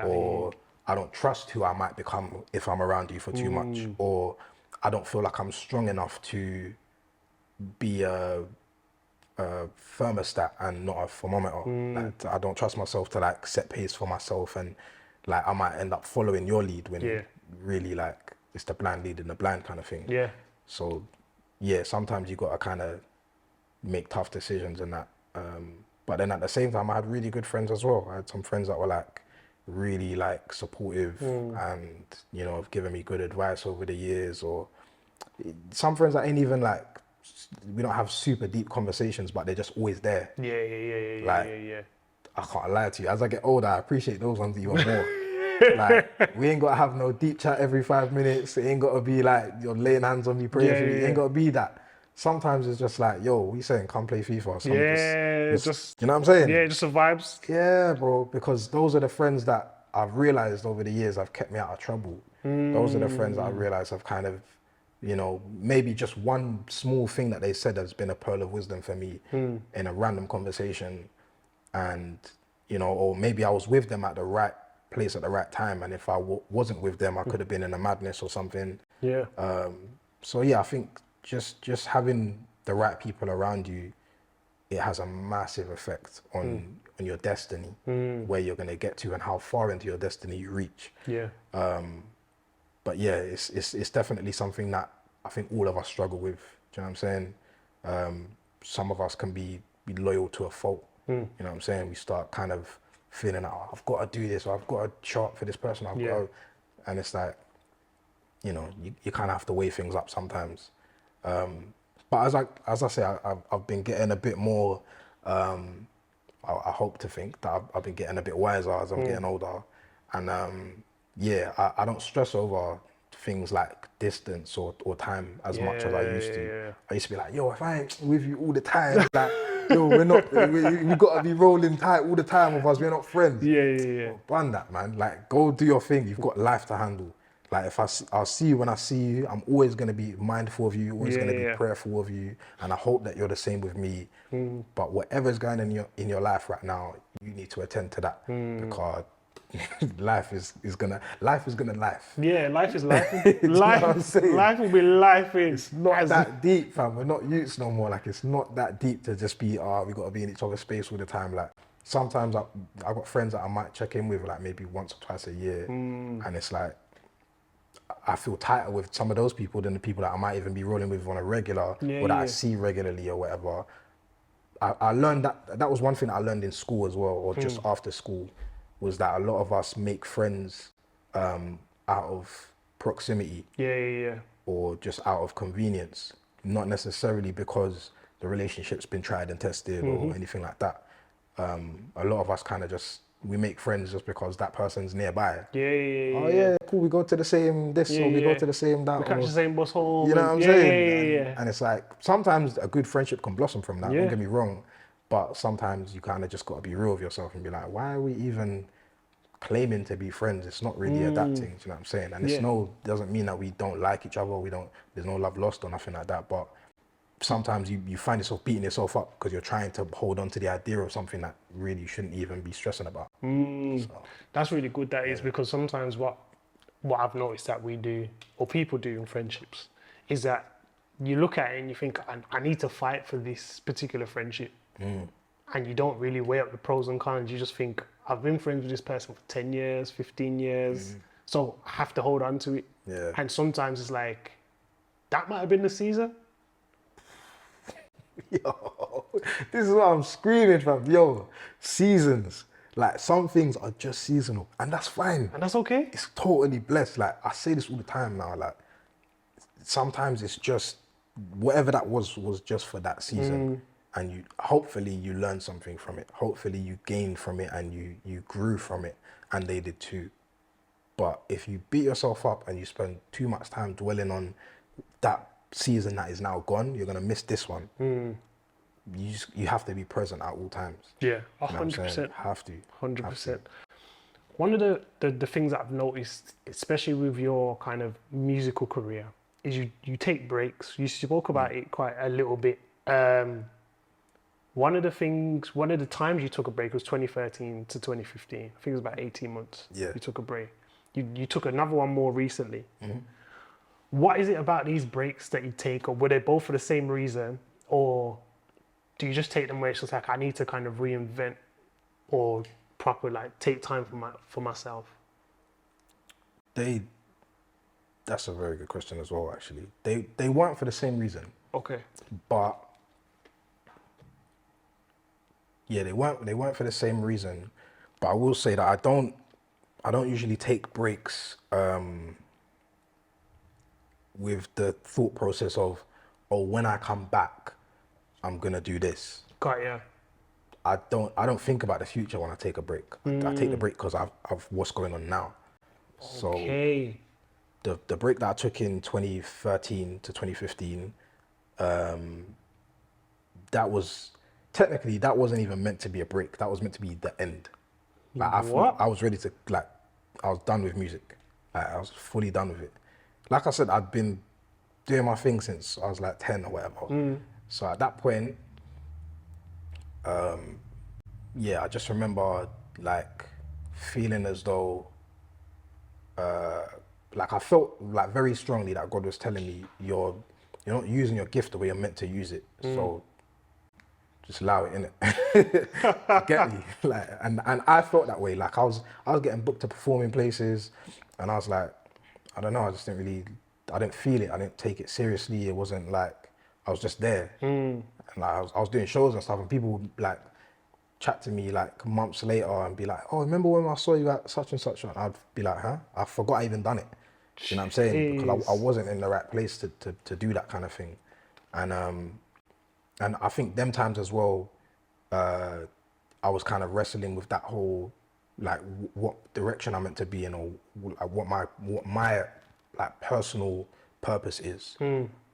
B: Or I don't trust who I might become if I'm around you for too much. Or I don't feel like I'm strong enough to be a thermostat and not a thermometer. Like, I don't trust myself to like set pace for myself, and like I might end up following your lead when really like it's the blind leading the blind kind of thing. So yeah, sometimes you got to kind of make tough decisions and that. But then at the same time, I had really good friends as well. I had some friends that were like really like supportive and, you know, have given me good advice over the years. Or some friends that ain't even like, we don't have super deep conversations, but they're just always there. I can't lie to you. As I get older, I appreciate those ones even more. Like, we ain't got to have no deep chat every 5 minutes. It ain't got to be like, you're laying hands on me, praying for me. It ain't got to be that. Sometimes it's just like, yo, we saying come play FIFA. Just, you know what I'm saying?
A: Yeah, just the vibes.
B: Yeah, bro, because those are the friends that I've realized over the years have kept me out of trouble. Those are the friends that I realized have kind of, you know, maybe just one small thing that they said has been a pearl of wisdom for me in a random conversation. And, you know, or maybe I was with them at the right place at the right time, and if I wasn't with them, I could have been in a madness or something. So yeah, I think just having the right people around you, it has a massive effect on your destiny, where you're going to get to and how far into your destiny you reach. But yeah, it's definitely something that I think all of us struggle with. Do you know what I'm saying? Some of us can be loyal to a fault. You know what I'm saying? We start kind of feeling like, oh, I've got to do this, or I've got to show up for this person. I've got to, and it's like, you know, you kind of have to weigh things up sometimes. But as I say, I've been getting a bit more. I hope to think that I've been getting a bit wiser as I'm getting older, and I don't stress over things like distance or time as much as I used to. I used to be like, yo, if I ain't with you all the time, like, yo, we got to be rolling tight all the time with us. We're not friends. Well, bun that, man. Like, go do your thing. You've got life to handle. Like, I'll see you when I see you. I'm always going to be mindful of you, always going to be prayerful of you. And I hope that you're the same with me. But whatever's going on in your life right now, you need to attend to that, because life is gonna life.
A: Yeah, life is life.
B: Life
A: will be life.
B: It's not that deep, fam. We're not youths no more. Like, it's not that deep to just be, we got to be in each other's space all the time. Like, sometimes I got friends that I might check in with like maybe once or twice a year, and it's like, I feel tighter with some of those people than the people that I might even be rolling with on a regular, or that I see regularly or whatever. I learned that was one thing that I learned in school as well, or just after school, was that a lot of us make friends out of proximity, or just out of convenience, not necessarily because the relationship's been tried and tested or anything like that. A lot of us kind of we make friends just because that person's nearby. Oh yeah, cool. We go to the same this, or we go to the same that.
A: We catch the same bus home.
B: You know what I'm saying? And it's like, sometimes a good friendship can blossom from that. Don't get me wrong, But sometimes you kind of just got to be real with yourself and be like, why are we even claiming to be friends? It's not really adapting. Do you know what I'm saying? And it's
A: Yeah.
B: doesn't mean that we don't like each other. There's no love lost or nothing like that. But sometimes you find yourself beating yourself up because you're trying to hold on to the idea of something that really you shouldn't even be stressing about. So,
A: That's really good, that is, because sometimes what I've noticed that we do, or people do in friendships, is that you look at it and you think, I need to fight for this particular friendship. And you don't really weigh up the pros and cons. You just think, I've been friends with this person for 10 years, 15 years, so I have to hold on to it.
B: yeah.
A: And sometimes it's like, that might have been the season.
B: Yo, this is what I'm screaming from. Yo, seasons. Like, some things are just seasonal, and that's fine.
A: And that's okay.
B: It's totally blessed. Like, I say this all the time now. Like, sometimes it's just whatever that was just for that season, and hopefully you learned something from it. Hopefully you gained from it, and you grew from it, and they did too. But if you beat yourself up and you spend too much time dwelling on that season that is now gone, you're gonna miss this one. You have to be present at all times.
A: Yeah,
B: You know what I'm
A: 100%.
B: saying? Have to.
A: 100%. One of the things that I've noticed, especially with your kind of musical career, is you take breaks. You spoke about it quite a little bit. One of the times you took a break was 2013 to 2015. I think it was about 18 months.
B: Yeah.
A: You took a break. You took another one more recently. What is it about these breaks that you take, or were they both for the same reason, or do you just take them where it's just like, I need to kind of reinvent or proper like take time for myself?
B: That's a very good question as well, actually. They weren't for the same reason.
A: Okay.
B: But yeah, they weren't for the same reason. But I will say that I don't usually take breaks with the thought process of, oh, when I come back, I'm gonna do this.
A: Got ya.
B: I don't think about the future when I take a break. I take the break because of what's going on now. So
A: Okay.
B: the break that I took in 2013 to 2015, that wasn't even meant to be a break. That was meant to be the end. Like, I was ready to, like, I was done with music. Like, I was fully done with it. Like I said, I'd been doing my thing since I was like 10 or whatever. So at that point, yeah, I just remember like feeling as though, like I felt like very strongly that God was telling me, you're not using your gift the way you're meant to use it. So just allow it, innit? Get me? Like, and I felt that way. Like I was getting booked to perform in places, and I was like, I don't know, I didn't feel it. I didn't take it seriously. It wasn't like, I was just there. And like, I was doing shows and stuff, and people would like chat to me like months later and be like, oh, remember when I saw you at such and such? And I'd be like, huh? I forgot I even done it. You know what I'm saying? Because I wasn't in the right place to do that kind of thing. And I think them times as well, I was kind of wrestling with that whole, like, what direction I'm meant to be in, or like, what my like personal purpose is.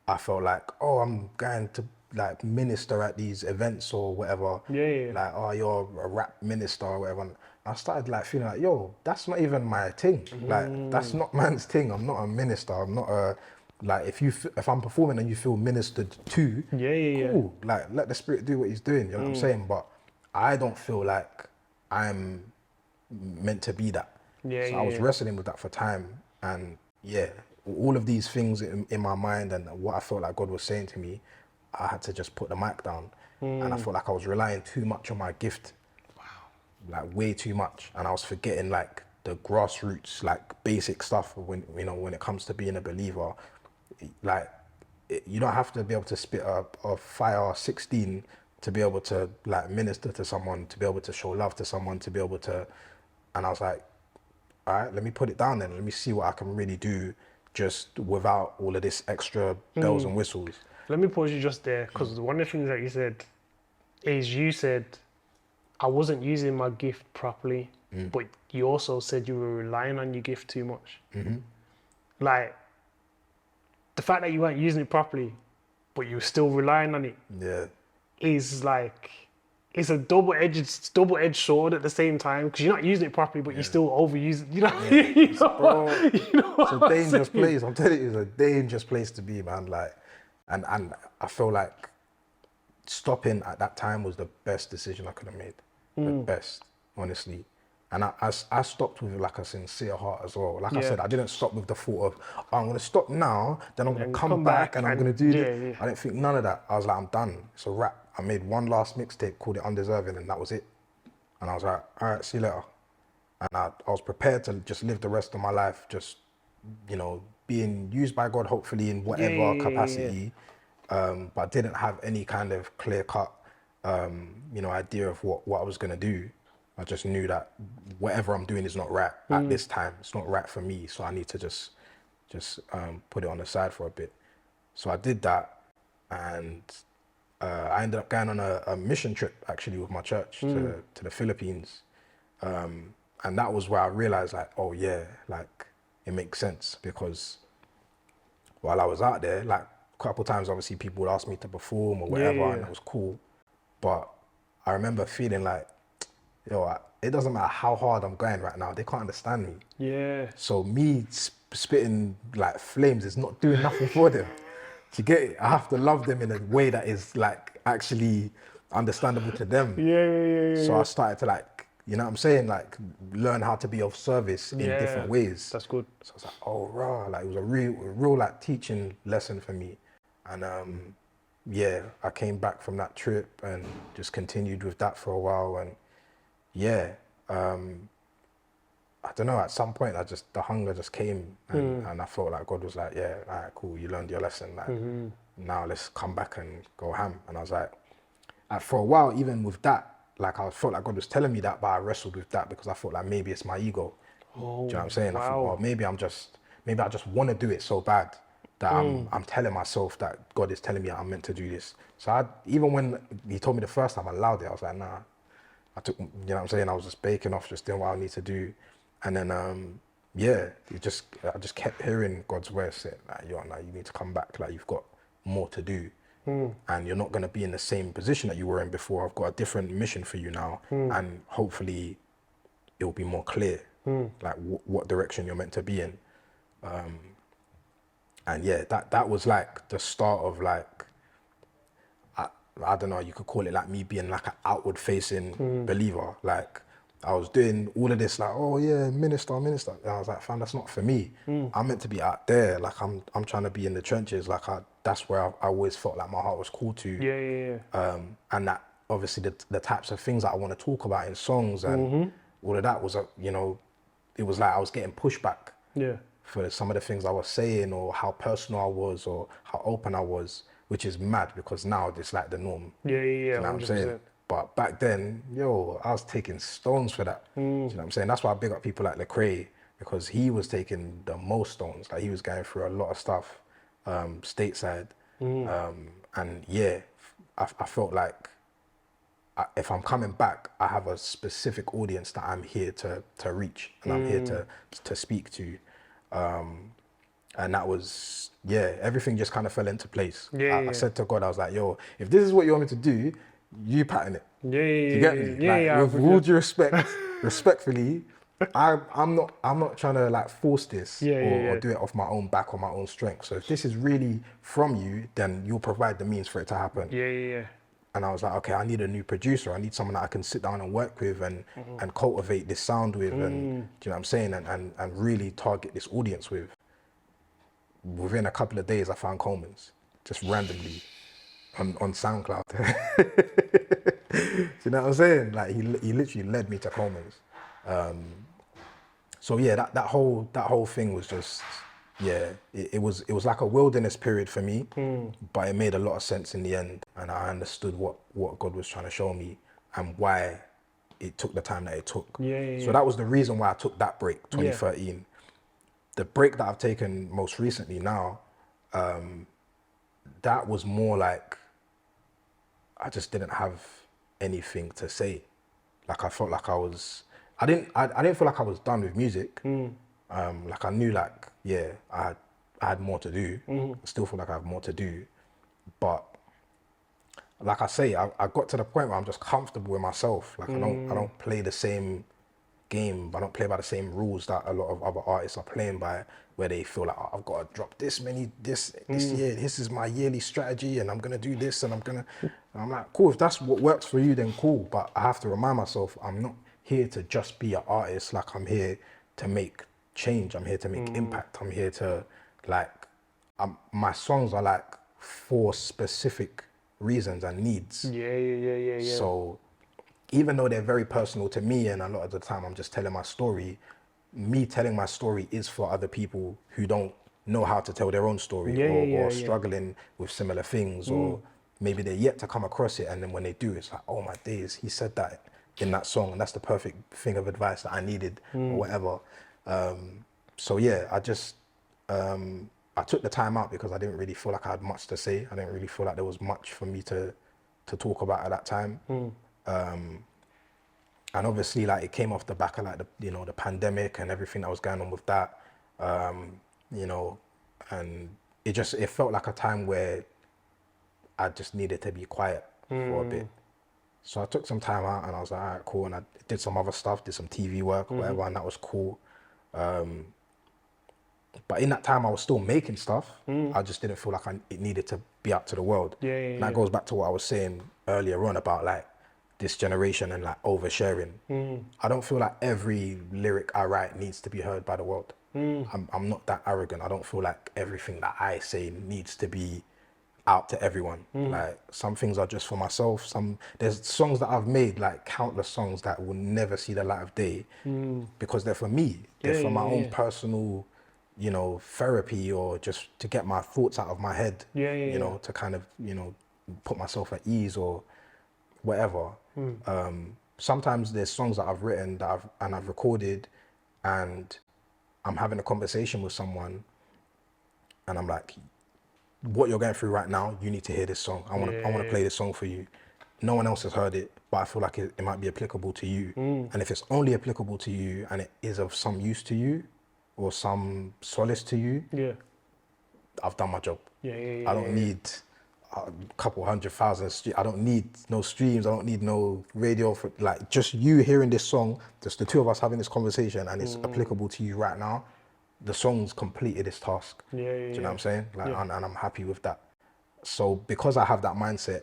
B: I felt like, oh, I'm going to like minister at these events or whatever.
A: Yeah.
B: Like, oh, you're a rap minister or whatever. And I started like feeling like, yo, that's not even my thing. Like, that's not man's thing. I'm not a minister. I'm not a, like, if I'm performing and you feel ministered to, cool. Like, let the Spirit do what he's doing. You know what I'm saying? But I don't feel like I'm meant to be that. So I was wrestling with that for time, and yeah, all of these things in my mind and what I felt like God was saying to me, I had to just put the mic down. And I felt like I was relying too much on my gift. Wow. Like, way too much. And I was forgetting like the grassroots, like basic stuff when it comes to being a believer. Like, you don't have to be able to spit a fire 16 to be able to like minister to someone, to be able to show love to someone, to be able to, and I was like, all right, let me put it down then. Let me see what I can really do just without all of this extra bells and whistles.
A: Let me pause you just there, because one of the things that you said is, you said, I wasn't using my gift properly, but you also said you were relying on your gift too much. Like, the fact that you weren't using it properly, but you were still relying on it,
B: Yeah.
A: is like, it's a double-edged sword at the same time because you're not using it properly, but you still overuse it. You know,
B: Bro,
A: you know
B: it's a
A: what I'm
B: dangerous
A: saying?
B: place. I'm telling you, it's a dangerous place to be, man. Like, and I feel like stopping at that time was the best decision I could have made. The best, honestly. And I stopped with like a sincere heart as well. Like I
A: Yeah.
B: said, I didn't stop with the thought of, oh, I'm gonna stop now, then I'm gonna
A: And
B: come
A: come
B: back
A: back
B: and I'm
A: and
B: gonna do this.
A: yeah.
B: I didn't think none of that. I was like, I'm done. It's a wrap. I made one last mixtape called It Undeserving, and that was it. And I was like, all right, see you later. And I was prepared to just live the rest of my life, just, you know, being used by God, hopefully in whatever
A: Yeah.
B: capacity, but didn't have any kind of clear cut, you know, idea of what I was gonna do. I just knew that whatever I'm doing is not right at this time. It's not right for me, so I need to just put it on the side for a bit. So I did that, and I ended up going on a mission trip actually with my church to the Philippines. And that was where I realized like, oh yeah, like it makes sense because while I was out there, like a couple times obviously people would ask me to perform or whatever and
A: Yeah.
B: it was cool. But I remember feeling like, it doesn't matter how hard I'm going right now, they can't understand me.
A: Yeah.
B: So me spitting like flames is not doing nothing for them. Do you get it? I have to love them in a way that is like actually understandable to them. So I started to like, you know what I'm saying? Like learn how to be of service in
A: Yeah.
B: different ways.
A: That's good.
B: So I was like, oh, rah, like it was a real like teaching lesson for me. And yeah, I came back from that trip and just continued with that for a while. And yeah, I don't know, at some point the hunger just came and I felt like God was like, yeah, all right, cool, you learned your lesson. Like now let's come back and go ham. And I was like for a while, even with that, like I felt like God was telling me that, but I wrestled with that because I felt like maybe it's my ego. Do you know what I'm saying? I thought, oh,
A: Wow.
B: maybe I just want to do it so bad that I'm telling myself that God is telling me I'm meant to do this. So even when he told me the first time, I allowed it. I was like, nah. I took, you know what I'm saying? I was just baking off, just doing what I need to do. And then, yeah, I just kept hearing God's voice saying, like, yo, like, you need to come back. Like, you've got more to do. And you're not going to be in the same position that you were in before. I've got a different mission for you now. And hopefully it'll be more clear, like what direction you're meant to be in. And yeah, that was like the start of like, I don't know, you could call it like me being like an outward facing believer. Like I was doing all of this like, oh yeah, minister. And I was like, fam, that's not for me. I'm meant to be out there. Like I'm trying to be in the trenches. Like that's where I always felt like my heart was called to.
A: Yeah.
B: And that obviously the types of things that I want to talk about in songs and all of that was, you know, it was like I was getting pushback
A: Yeah.
B: for some of the things I was saying or how personal I was or how open I was, which is mad because now it's like the norm.
A: Yeah.
B: Do you know what I'm saying?
A: 100%.
B: But back then, yo, I was taking stones for that. Do you know what I'm saying? That's why I big up people like Lecrae because he was taking the most stones. Like he was going through a lot of stuff stateside. And yeah, I felt like if I'm coming back, I have a specific audience that I'm here to reach and I'm here to speak to. And that was, yeah, everything just kind of fell into place. I said to God, I was like, yo, if this is what you want me to do, you pattern it.
A: Yeah.
B: You get me? Like, with all due respect, respectfully, I'm not trying to like force this or do it off my own back or my own strength. So if this is really from you, then you'll provide the means for it to happen.
A: Yeah.
B: And I was like, okay, I need a new producer. I need someone that I can sit down and work with and cultivate this sound with and, do you know what I'm saying? And really target this audience with. Within a couple of days, I found Coleman's, just randomly on SoundCloud. Do you know what I'm saying? Like he literally led me to Coleman's. So yeah, that whole thing was just, yeah, it was like a wilderness period for me, but it made a lot of sense in the end, and I understood what God was trying to show me and why it took the time that it took. So that was the reason why I took that break, 2013. The break that I've taken most recently now, that was more like I just didn't have anything to say. Like I felt like I didn't feel like I was done with music. Like I knew like, yeah, I had more to do. I still feel like I have more to do, but like I say, I got to the point where I'm just comfortable with myself. Like I don't play the same game. I don't play by the same rules that a lot of other artists are playing by, where they feel like, oh, I've got to drop this year. This is my yearly strategy, and I'm gonna do this, and I'm like, cool. If that's what works for you, then cool. But I have to remind myself, I'm not here to just be an artist. Like, I'm here to make change. I'm here to make impact. I'm here to, like, my songs are like for specific reasons and needs.
A: Yeah.
B: So even though they're very personal to me, and a lot of the time I'm just telling my story, me telling my story is for other people who don't know how to tell their own story, or struggling with similar things, or maybe they're yet to come across it, and then when they do, it's like, oh my days, he said that in that song, and that's the perfect thing of advice that I needed, or whatever. So yeah, I took the time out because I didn't really feel like I had much to say. I didn't really feel like there was much for me to talk about at that time. And obviously, like, it came off the back of, like, the pandemic and everything that was going on with that, you know, and it felt like a time where I just needed to be quiet for a bit. So I took some time out, and I was like, all right, cool. And I did some other stuff, did some TV work, whatever, and that was cool. But in that time, I was still making stuff. I just didn't feel like it needed to be out to the world. And that goes back to what I was saying earlier on about, like, this generation and, like, oversharing. I don't feel like every lyric I write needs to be heard by the world. I'm not that arrogant. I don't feel like everything that I say needs to be out to everyone. Like, some things are just for myself. There's songs that I've made, like countless songs, that will never see the light of day because they're for me. They're for my own personal, you know, therapy, or just to get my thoughts out of my head. You know, to kind of, you know, put myself at ease or whatever. Sometimes there's songs that I've written that I've recorded, and I'm having a conversation with someone, and I'm like, what you're going through right now, you need to hear this song. I want to play this song for you. No one else has heard it, but I feel like it might be applicable to you. And if it's only applicable to you, and it is of some use to you, or some solace to you, I've done my job. I don't need a couple 100,000. I don't need no streams. I don't need no radio. For, like, just you hearing this song, just the two of us having this conversation, and it's applicable to you right now. The song's completed its task. Do you know what I'm saying? Like, and I'm happy with that. So because I have that mindset,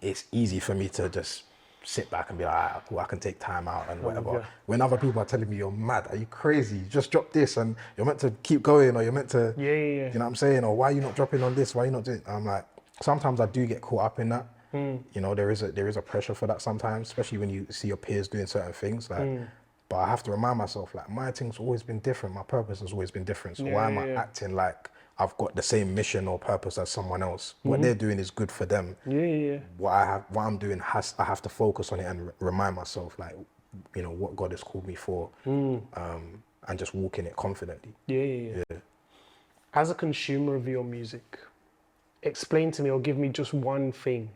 B: it's easy for me to just sit back and be like, ah, cool, I can take time out and whatever. When other people are telling me, you're mad, are you crazy? You just dropped this and you're meant to keep going, or you're meant to, you know what I'm saying? Or why are you not dropping on this? Why are you not doing? I'm like, sometimes I do get caught up in that. You know, there is a pressure for that sometimes, especially when you see your peers doing certain things. Like, but I have to remind myself, like, my thing's always been different. My purpose has always been different. So why am I acting like I've got the same mission or purpose as someone else? What they're doing is good for them. What I'm doing, I have to focus on it and remind myself, like, you know, what God has called me for, and just walk in it confidently.
A: As a consumer of your music, explain to me, or give me just one thing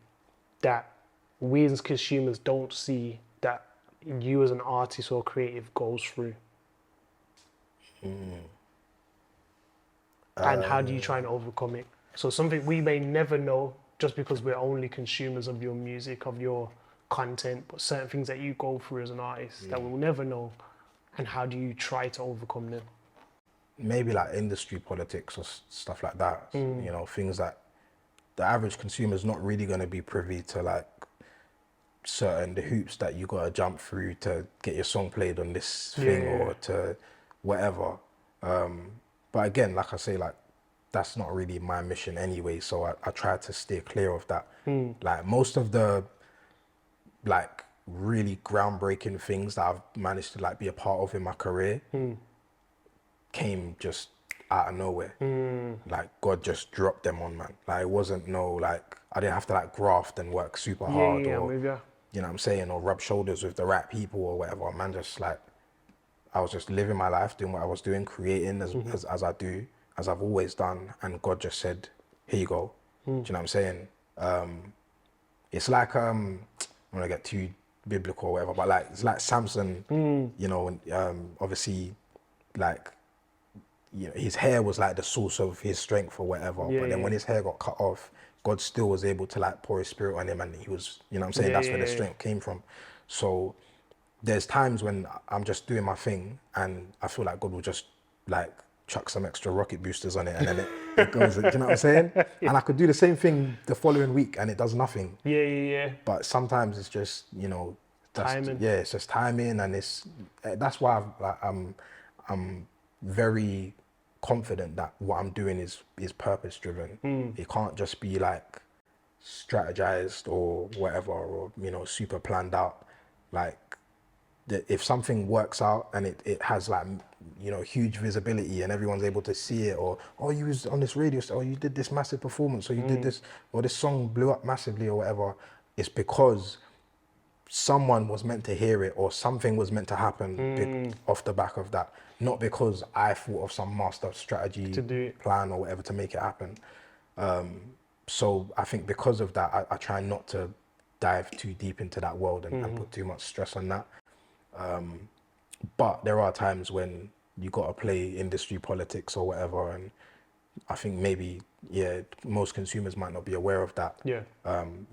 A: that we as consumers don't see that you as an artist or creative goes through. And how do you try and overcome it? So something we may never know just because we're only consumers of your music, of your content, but certain things that you go through as an artist that we'll never know. And how do you try to overcome them?
B: Maybe like industry politics or stuff like that. You know, things that the average consumer is not really going to be privy to, like, the hoops that you got to jump through to get your song played on this thing or to whatever. But again, like I say, like, that's not really my mission anyway. So I try to steer clear of that. Like, most of the, like, really groundbreaking things that I've managed to, like, be a part of in my career came just out of nowhere. Like, God just dropped them on, man. Like, it wasn't like, I didn't have to, like, graft and work super hard or, you know what I'm saying, or rub shoulders with the right people or whatever. Man, just, like, I was just living my life, doing what I was doing, creating as I do, as I've always done. And God just said, here you go. Do you know what I'm saying? It's like, I'm gonna get too biblical or whatever, but, like, it's like Samson, you know, and obviously, like, you know, his hair was like the source of his strength or whatever. But then when his hair got cut off, God still was able to like pour his spirit on him, and he was, you know what I'm saying? That's where the strength came from. So there's times when I'm just doing my thing and I feel like God will just like chuck some extra rocket boosters on it, and then it goes, do you know what I'm saying? And I could do the same thing the following week and it does nothing.
A: Yeah.
B: But sometimes it's just, you know,
A: Timing.
B: yeah, it's just timing, and that's why I'm very confident that what I'm doing is purpose driven. It can't just be like strategized or whatever, or, you know, super planned out. Like, if something works out and it has like, you know, huge visibility and everyone's able to see it, or oh, you was on this radio station, or you did this massive performance, or you did this, or this song blew up massively or whatever, it's because someone was meant to hear it, or something was meant to happen off the back of that, not because I thought of some master strategy
A: To do it.
B: plan or whatever to make it happen. So I think because of that, I try not to dive too deep into that world and put too much stress on that. But there are times when you got to play industry politics or whatever, and I think maybe, yeah, most consumers might not be aware of that.
A: Yeah.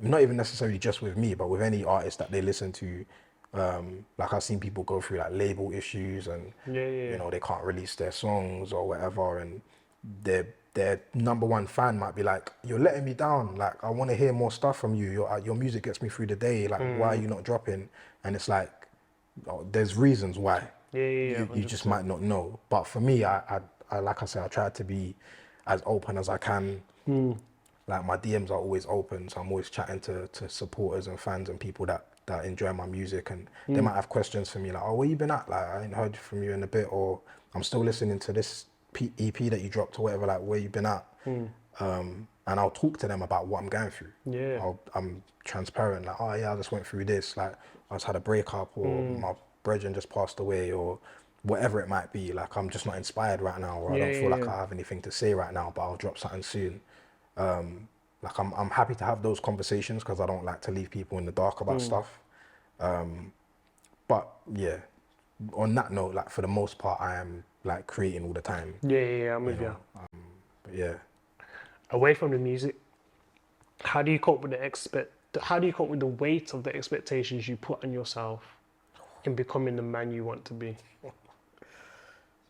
B: Not even necessarily just with me, but with any artist that they listen to. Like, I've seen people go through like label issues, and you know, they can't release their songs or whatever, and their number one fan might be like, "You're letting me down. Like, I want to hear more stuff from you. Your music gets me through the day. Like, why are you not dropping?" And it's like, oh, there's reasons why. You just might not know. But for me, I like I said, I try to be as open as I can. Like, my DMs are always open, so I'm always chatting to supporters and fans and people that enjoy my music, and they might have questions for me, like, "Oh, where you been at? Like, I ain't heard from you in a bit," or "I'm still listening to this EP that you dropped," or whatever. Like, where you been at? And I'll talk to them about what I'm going through. I'm transparent, like, "Oh yeah, I just went through this. Like, I just had a breakup, or my brethren just passed away, or whatever it might be. Like, I'm just not inspired right now, or I don't feel like I have anything to say right now, but I'll drop something soon." Like, I'm happy to have those conversations, because I don't like to leave people in the dark about stuff. But yeah, on that note, like, for the most part, I am like creating all the time.
A: I'm with you.
B: But yeah.
A: Away from the music, how do you cope with the weight of the expectations you put on yourself in becoming the man you want to be?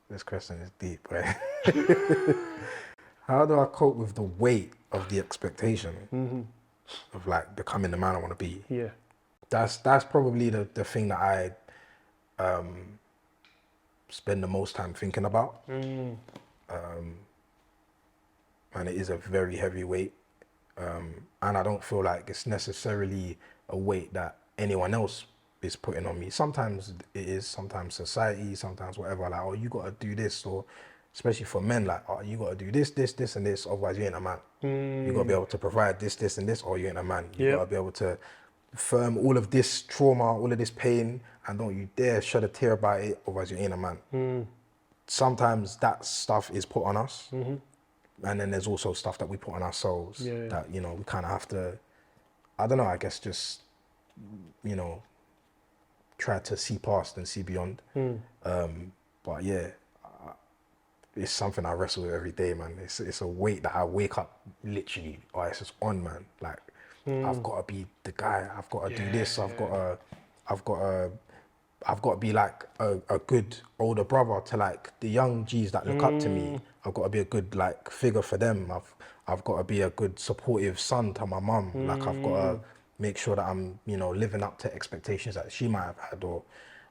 B: This question is deep, right? How do I cope with the weight of the expectation of like becoming the man I want to be?
A: Yeah.
B: That's probably the thing that I spend the most time thinking about. And it is a very heavy weight. And I don't feel like it's necessarily a weight that anyone else is putting on me. Sometimes it is, sometimes society, sometimes whatever, like, "Oh, you got to do this," or especially for men, like, "Oh, you got to do this, and this, otherwise you ain't a man. You got to be able to provide this, and this, or you ain't a man. You got to be able to firm all of this trauma, all of this pain, and don't you dare shed a tear about it, otherwise you ain't a man." Sometimes that stuff is put on us. And then there's also stuff that we put on ourselves that, you know, we kind of have to, I don't know, I guess just, you know, try to see past and see beyond. But yeah, it's something I wrestle with every day, man. It's a weight that I wake up literally, oh, it's just on, man. Like, I've got to be the guy. I've got to do this. I've got to be like a good older brother to like the young G's that look up to me. I've got to be a good like figure for them. I've got to be a good supportive son to my mum. Like, I've got to make sure that I'm, you know, living up to expectations that she might have had, or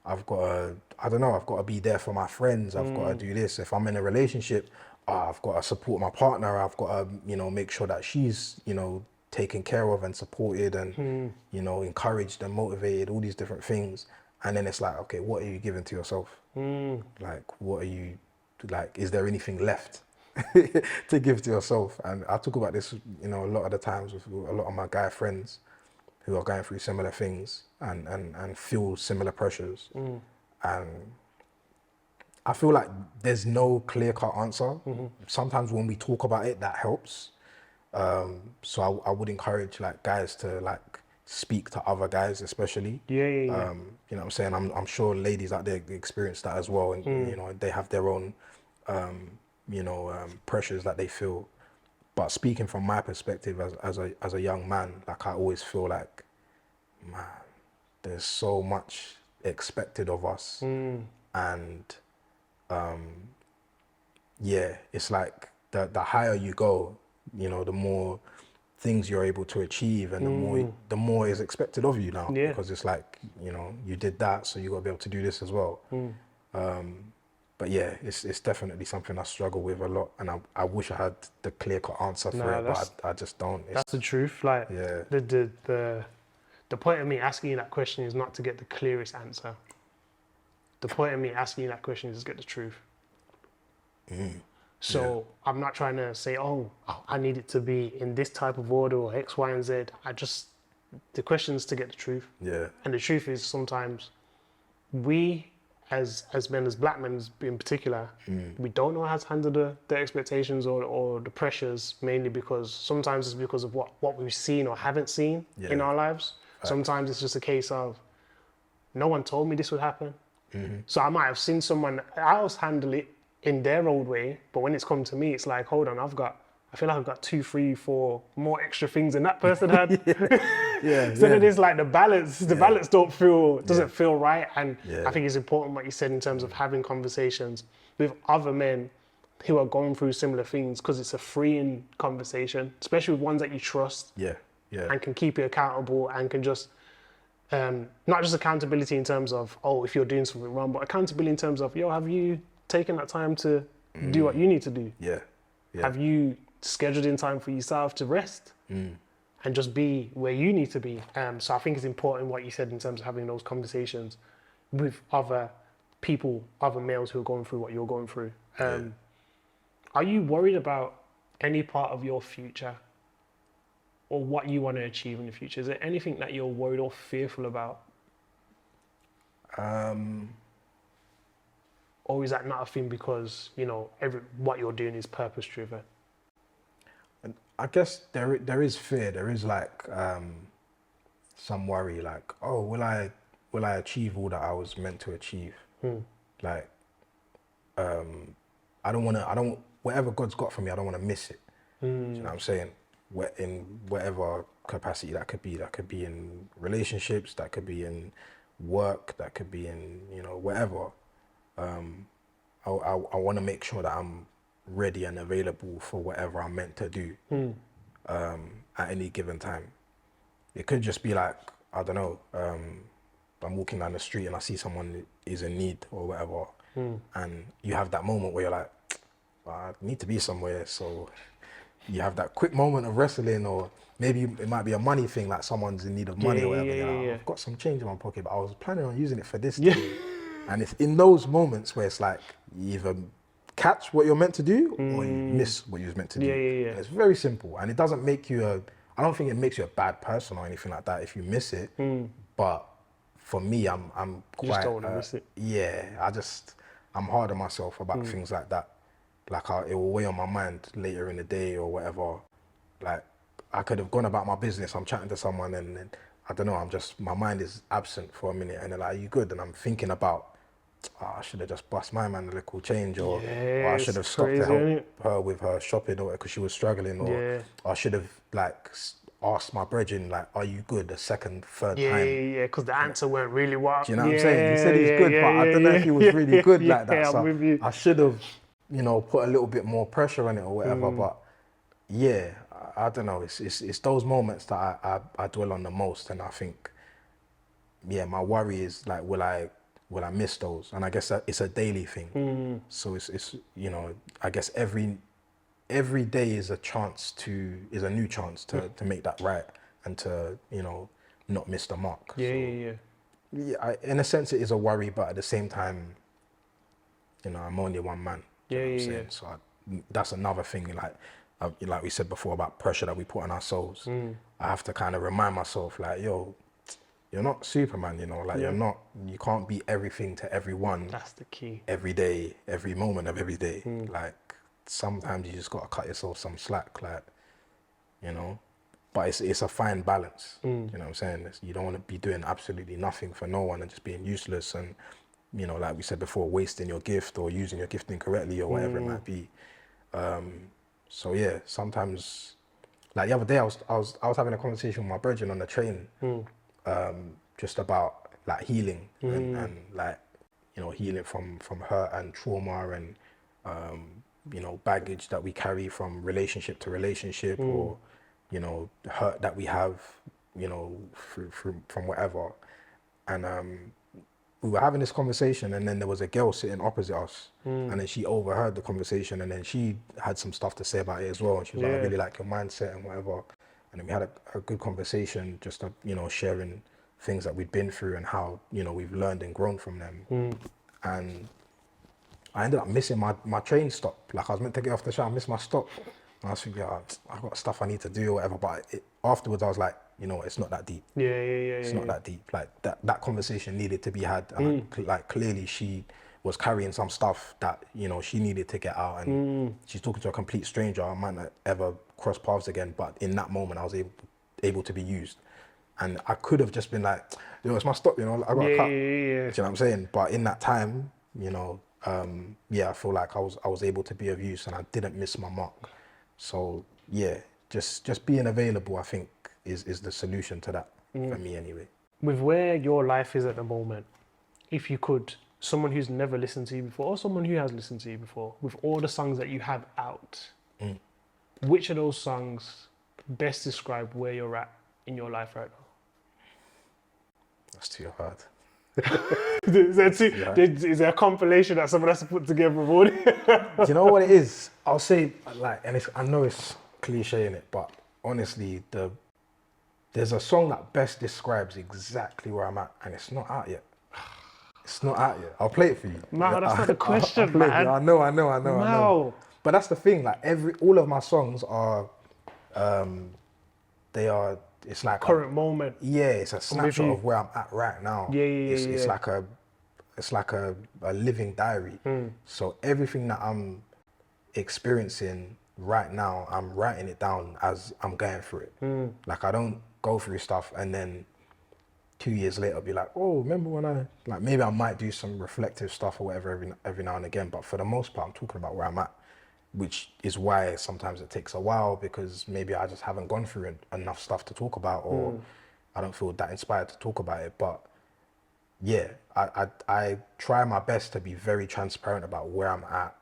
B: I've got to, I don't know, I've got to be there for my friends. I've got to do this. If I'm in a relationship, I've got to support my partner. I've got to, you know, make sure that she's, you know, taken care of and supported and, you know, encouraged and motivated, all these different things. And then it's like, okay, what are you giving to yourself? Like, what are you, like, is there anything left to give to yourself? And I talk about this, you know, a lot of the times with a lot of my guy friends who are going through similar things and feel similar pressures. And I feel like there's no clear-cut answer. Sometimes when we talk about it, that helps. So I would encourage like guys to like speak to other guys, especially. You know what I'm saying? I'm sure ladies out there experience that as well, and you know, they have their own you know, pressures that they feel. But speaking from my perspective as a young man, like I always feel like, man, there's so much expected of us, and yeah, it's like the higher you go, you know, the more things you're able to achieve, and the more is expected of you now,
A: Yeah.
B: because it's like, you know, you did that, so you got to be able to do this as well. But yeah, it's definitely something I struggle with a lot, and I wish I had the clear-cut answer for it, but I just don't.
A: That's the truth. Like,
B: yeah,
A: the point of me asking you that question is not to get the clearest answer. The point of me asking you that question is to get the truth. So I'm not trying to say, oh, I need it to be in this type of order or X, Y, and Z. The question is to get the truth.
B: yeah,
A: And the truth is sometimes we, as men, as black men in particular, we don't know how to handle the expectations or the pressures, mainly because sometimes it's because of what we've seen or haven't seen in our lives. Sometimes it's just a case of, no one told me this would happen. So I might have seen someone else handle it in their old way, but when it's come to me, it's like, hold on, I feel like I've got 2, 3, 4 more extra things than that person had. So then it's like the balance doesn't feel right. And I think it's important what you said in terms of having conversations with other men who are going through similar things, because it's a freeing conversation, especially with ones that you trust and can keep you accountable and can just, not just accountability in terms of, oh, if you're doing something wrong, but accountability in terms of, yo, have you taken that time to do what you need to do? Have you scheduled in time for yourself to rest and just be where you need to be? So I think it's important what you said in terms of having those conversations with other people, other males who are going through what you're going through. Are you worried about any part of your future or what you want to achieve in the future? Is there anything that you're worried or fearful about? Or is that not a thing because, you know, what you're doing is purpose driven?
B: I guess there is fear. There is like some worry, like, oh, will I achieve all that I was meant to achieve? Like, whatever God's got for me, I don't want to miss it. Do you know what I'm saying? In whatever capacity that could be. That could be in relationships, that could be in work, that could be in, you know, whatever. I want to make sure that I'm ready and available for whatever I'm meant to do at any given time. It could just be like, I don't know, I'm walking down the street and I see someone is in need or whatever, and you have that moment where you're like, I need to be somewhere, so you have that quick moment of wrestling, or maybe it might be a money thing, like someone's in need of money or whatever. You're like, I've got some change in my pocket, but I was planning on using it for this thing. And it's in those moments where it's like, you either catch what you're meant to do or you miss what you was meant to do. And it's very simple, and it doesn't make you I don't think it makes you a bad person or anything like that if you miss it. But for me, I'm quite,
A: you just don't want to miss it.
B: I'm hard on myself about things like that. Like it will weigh on my mind later in the day or whatever. Like I could have gone about my business, I'm chatting to someone, and then, I don't know, my mind is absent for a minute, and they're like, are you good? And I'm thinking about, I should have just bust my man a little change, or I should have stopped to help her with her shopping, or because she was struggling, or I should have like asked my brethren, like, are you good, a second, third time?
A: Because the answer weren't really what.
B: Do you know what I'm saying? He said he's good, but I don't know if he was really good like that. So
A: I'm with you.
B: I should have, you know, put a little bit more pressure on it or whatever. But yeah, I don't know. It's those moments that I dwell on the most, and I think, yeah, my worry is like, will I miss those? And I guess that it's a daily thing. So it's you know, I guess every day is a new chance to make that right, and to, you know, not miss the mark. Yeah, in a sense it is a worry, but at the same time, you know, I'm only one man. You know what I'm saying? So that's another thing, like we said before, about pressure that we put on ourselves. I have to kind of remind myself, like, yo, you're not Superman, you know, like you can't be everything to everyone.
A: That's the key. Every
B: day, every moment of every day. Like, sometimes you just got to cut yourself some slack, like, you know, but it's a fine balance. You know what I'm saying? You don't want to be doing absolutely nothing for no one and just being useless, and, you know, like we said before, wasting your gift or using your gift incorrectly or whatever it might be. So yeah, sometimes, like the other day, I was having a conversation with my brethren on the train, just about like healing and like, you know, healing from hurt and trauma and you know, baggage that we carry from relationship to relationship, or you know, hurt that we have, you know, from whatever. And we were having this conversation, and then there was a girl sitting opposite us, and then she overheard the conversation, and then she had some stuff to say about it as well. And she was like, I really like your mindset and whatever. And then we had a good conversation, just you know, sharing things that we'd been through and how, you know, we've learned and grown from them. And I ended up missing my train stop. Like I was meant to get off the show, I missed my stop. And I was thinking, oh, I've got stuff I need to do or whatever. But afterwards I was like, you know, it's not that deep. It's not that deep. Like that conversation needed to be had. And like clearly she was carrying some stuff that, you know, she needed to get out. And she's talking to a complete stranger. I might not ever cross paths again. But in that moment I was able to be used. And I could have just been like, yo, it's my stop, you know, I got a cut. Do you know what I'm saying? But in that time, you know, yeah, I feel like I was able to be of use and I didn't miss my mark. So yeah, just being available, I think, is the solution to that for me anyway.
A: With where your life is at the moment, if you could, someone who's never listened to you before or someone who has listened to you before, with all the songs that you have out, which of those songs best describe where you're at in your life right now?
B: That's too hard.
A: Is there a compilation that someone has to put together of all?
B: Do you know what it is? I'll say, like, and I know it's cliche in it, but honestly, there's a song that best describes exactly where I'm at, and it's not out yet. It's not out yet. I'll play it for you.
A: No, that's not the question, man.
B: I know. But that's the thing. Like all of my songs are, it's like
A: current moment.
B: Yeah, it's a snapshot of where I'm at right now. It's like a living diary. So everything that I'm experiencing right now, I'm writing it down as I'm going through it. Like I don't go through stuff and then 2 years later be like, oh, remember when maybe I might do some reflective stuff or whatever every now and again, but for the most part I'm talking about where I'm at, which is why sometimes it takes a while, because maybe I just haven't gone through enough stuff to talk about, or I don't feel that inspired to talk about it. But yeah, I try my best to be very transparent about where I'm at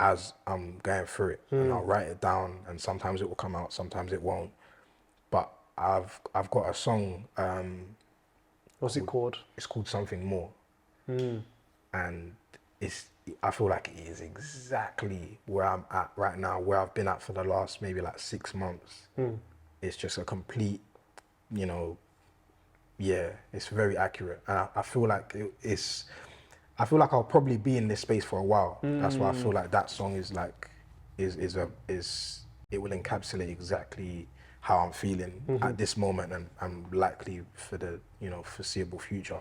B: as I'm going through it, and I'll write it down, and sometimes it will come out, sometimes it won't. But I've got a song.
A: What's it called?
B: It's called Something More, and I feel like it is exactly where I'm at right now, where I've been at for the last maybe like 6 months. It's just a complete, you know, yeah, it's very accurate. And I feel like I feel like I'll probably be in this space for a while. That's why I feel like that song is like, it will encapsulate exactly how I'm feeling at this moment, and I'm likely for the, you know, foreseeable future.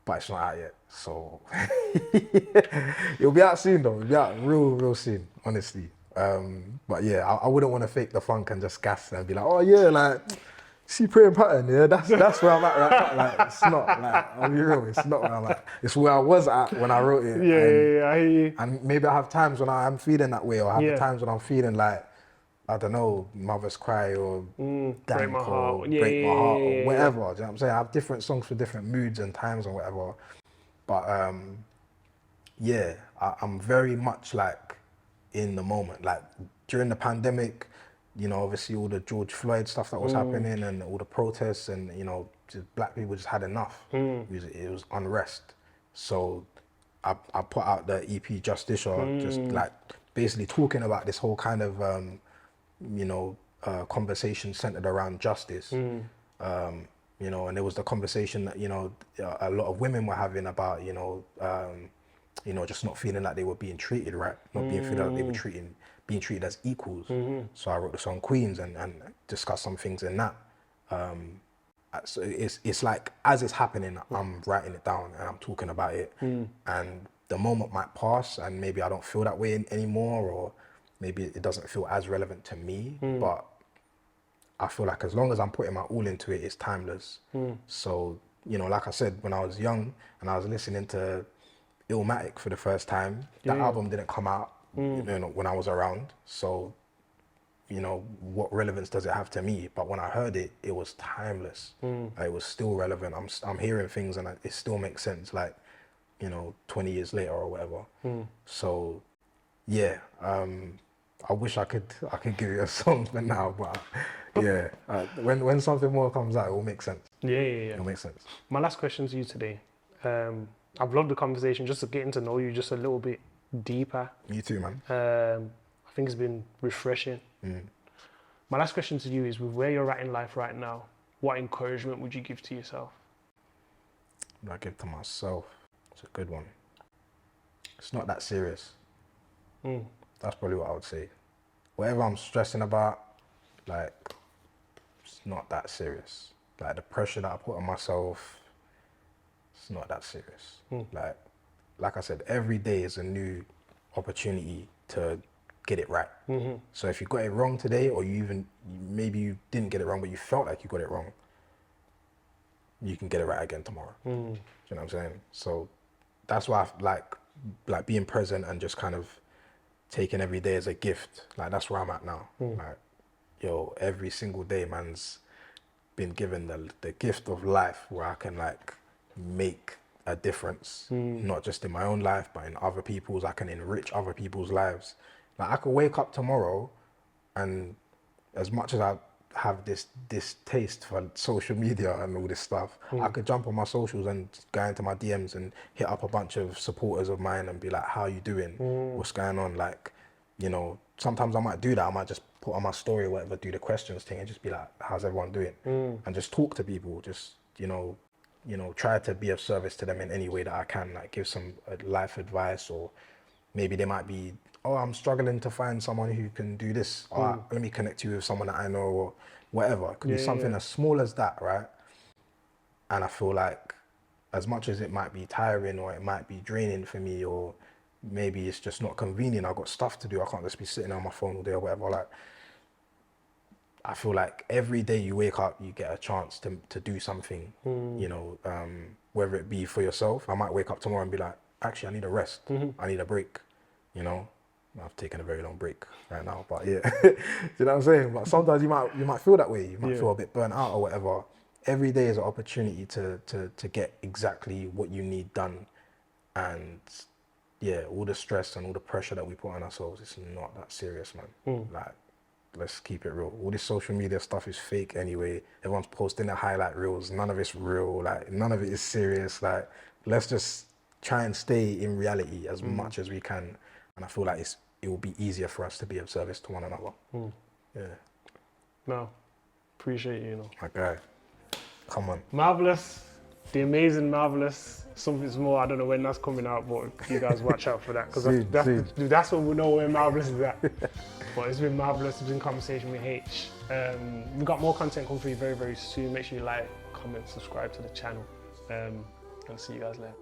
B: But it's not out yet, so it'll be out soon though. It'll be out real soon, honestly. But yeah, I wouldn't want to fake the funk and just gas and be like, oh yeah, like, see Praying Pattern, yeah, that's where I'm at right now. Like, it's not, like, I'll be real, it's not where I'm at. It's where I was at when I wrote it.
A: Yeah, I hear you.
B: And maybe I have times when I'm feeling that way, or I have times when I'm feeling like, I don't know, Mother's Cry or
A: Break My Heart,
B: Break My Heart or whatever. Do you know what I'm saying? I have different songs for different moods and times and whatever. But yeah, I'm very much like in the moment. Like during the pandemic, you know, obviously all the George Floyd stuff that was happening and all the protests, and, you know, just black people just had enough. It was unrest. So I put out the EP Justicia, just like basically talking about this whole kind of, you know, conversation centered around justice. You know, and there was the conversation that, you know, a lot of women were having about, you know, just not feeling like they were being treated right, not being feeling like they were being treated as equals. So I wrote the song Queens and discussed some things in that. So it's like, as it's happening, I'm writing it down and I'm talking about it. And the moment might pass and maybe I don't feel that way anymore, or maybe it doesn't feel as relevant to me, but I feel like as long as I'm putting my all into it, it's timeless. So, you know, like I said, when I was young and I was listening to Illmatic for the first time, that album didn't come out, you know, when I was around. So you know, what relevance does it have to me? But when I heard it, it was timeless. It was still relevant. I'm hearing things and it still makes sense, like, you know, 20 years later or whatever. So, yeah, I wish I could give you a song for now, but yeah, when something more comes out, it will make sense.
A: Yeah.
B: It'll make sense.
A: My last question to you today. I've loved the conversation, just to getting to know you just a little bit deeper.
B: You too, man.
A: I think it's been refreshing. My last question to you is, with where you're at in life right now, what encouragement would you give to yourself?
B: What I give to myself? It's a good one. It's not that serious. That's probably what I would say. Whatever I'm stressing about, like, it's not that serious. Like, the pressure that I put on myself, it's not that serious. Like I said, every day is a new opportunity to get it right. So if you got it wrong today, or maybe you didn't get it wrong, but you felt like you got it wrong, you can get it right again tomorrow. Do you know what I'm saying? So that's why I like being present and just kind of taking every day as a gift. Like, that's where I'm at now. Like, yo, every single day, man's been given the gift of life where I can, like, make a difference, not just in my own life, but in other people's. I can enrich other people's lives. Like, I could wake up tomorrow, and as much as I have this taste for social media and all this stuff, I could jump on my socials and go into my DMs and hit up a bunch of supporters of mine and be like, how you doing? What's going on? Like, you know, sometimes I might do that. I might just put on my story or whatever, do the questions thing and just be like, how's everyone doing? And just talk to people, just, you know, try to be of service to them in any way that I can, like give some life advice, or maybe they might be, oh, I'm struggling to find someone who can do this. Let me connect you with someone that I know, or whatever. It could be something as small as that, right? And I feel like, as much as it might be tiring or it might be draining for me, or maybe it's just not convenient, I've got stuff to do, I can't just be sitting on my phone all day or whatever, like, I feel like every day you wake up, you get a chance to do something, you know, whether it be for yourself. I might wake up tomorrow and be like, actually, I need a rest. I need a break, you know. I've taken a very long break right now, but yeah, do you know what I'm saying? But sometimes you might feel that way. You might feel a bit burnt out or whatever. Every day is an opportunity to get exactly what you need done. And yeah, all the stress and all the pressure that we put on ourselves, it's not that serious, man. Like, let's keep it real. All this social media stuff is fake anyway. Everyone's posting their highlight reels. None of it's real. Like, none of it is serious. Like, let's just try and stay in reality as much as we can. And I feel like it will be easier for us to be of service to one another. Yeah.
A: No, appreciate you, you know.
B: My guy, come on.
A: Melvillous, the amazing Melvillous. Something's more, I don't know when that's coming out, but you guys watch out for that, because that's when we know where Melvillous is at. But it's been marvellous. It's been conversation with Haych. We've got more content coming for you very, very soon. Make sure you like, comment, subscribe to the channel. And see you guys later.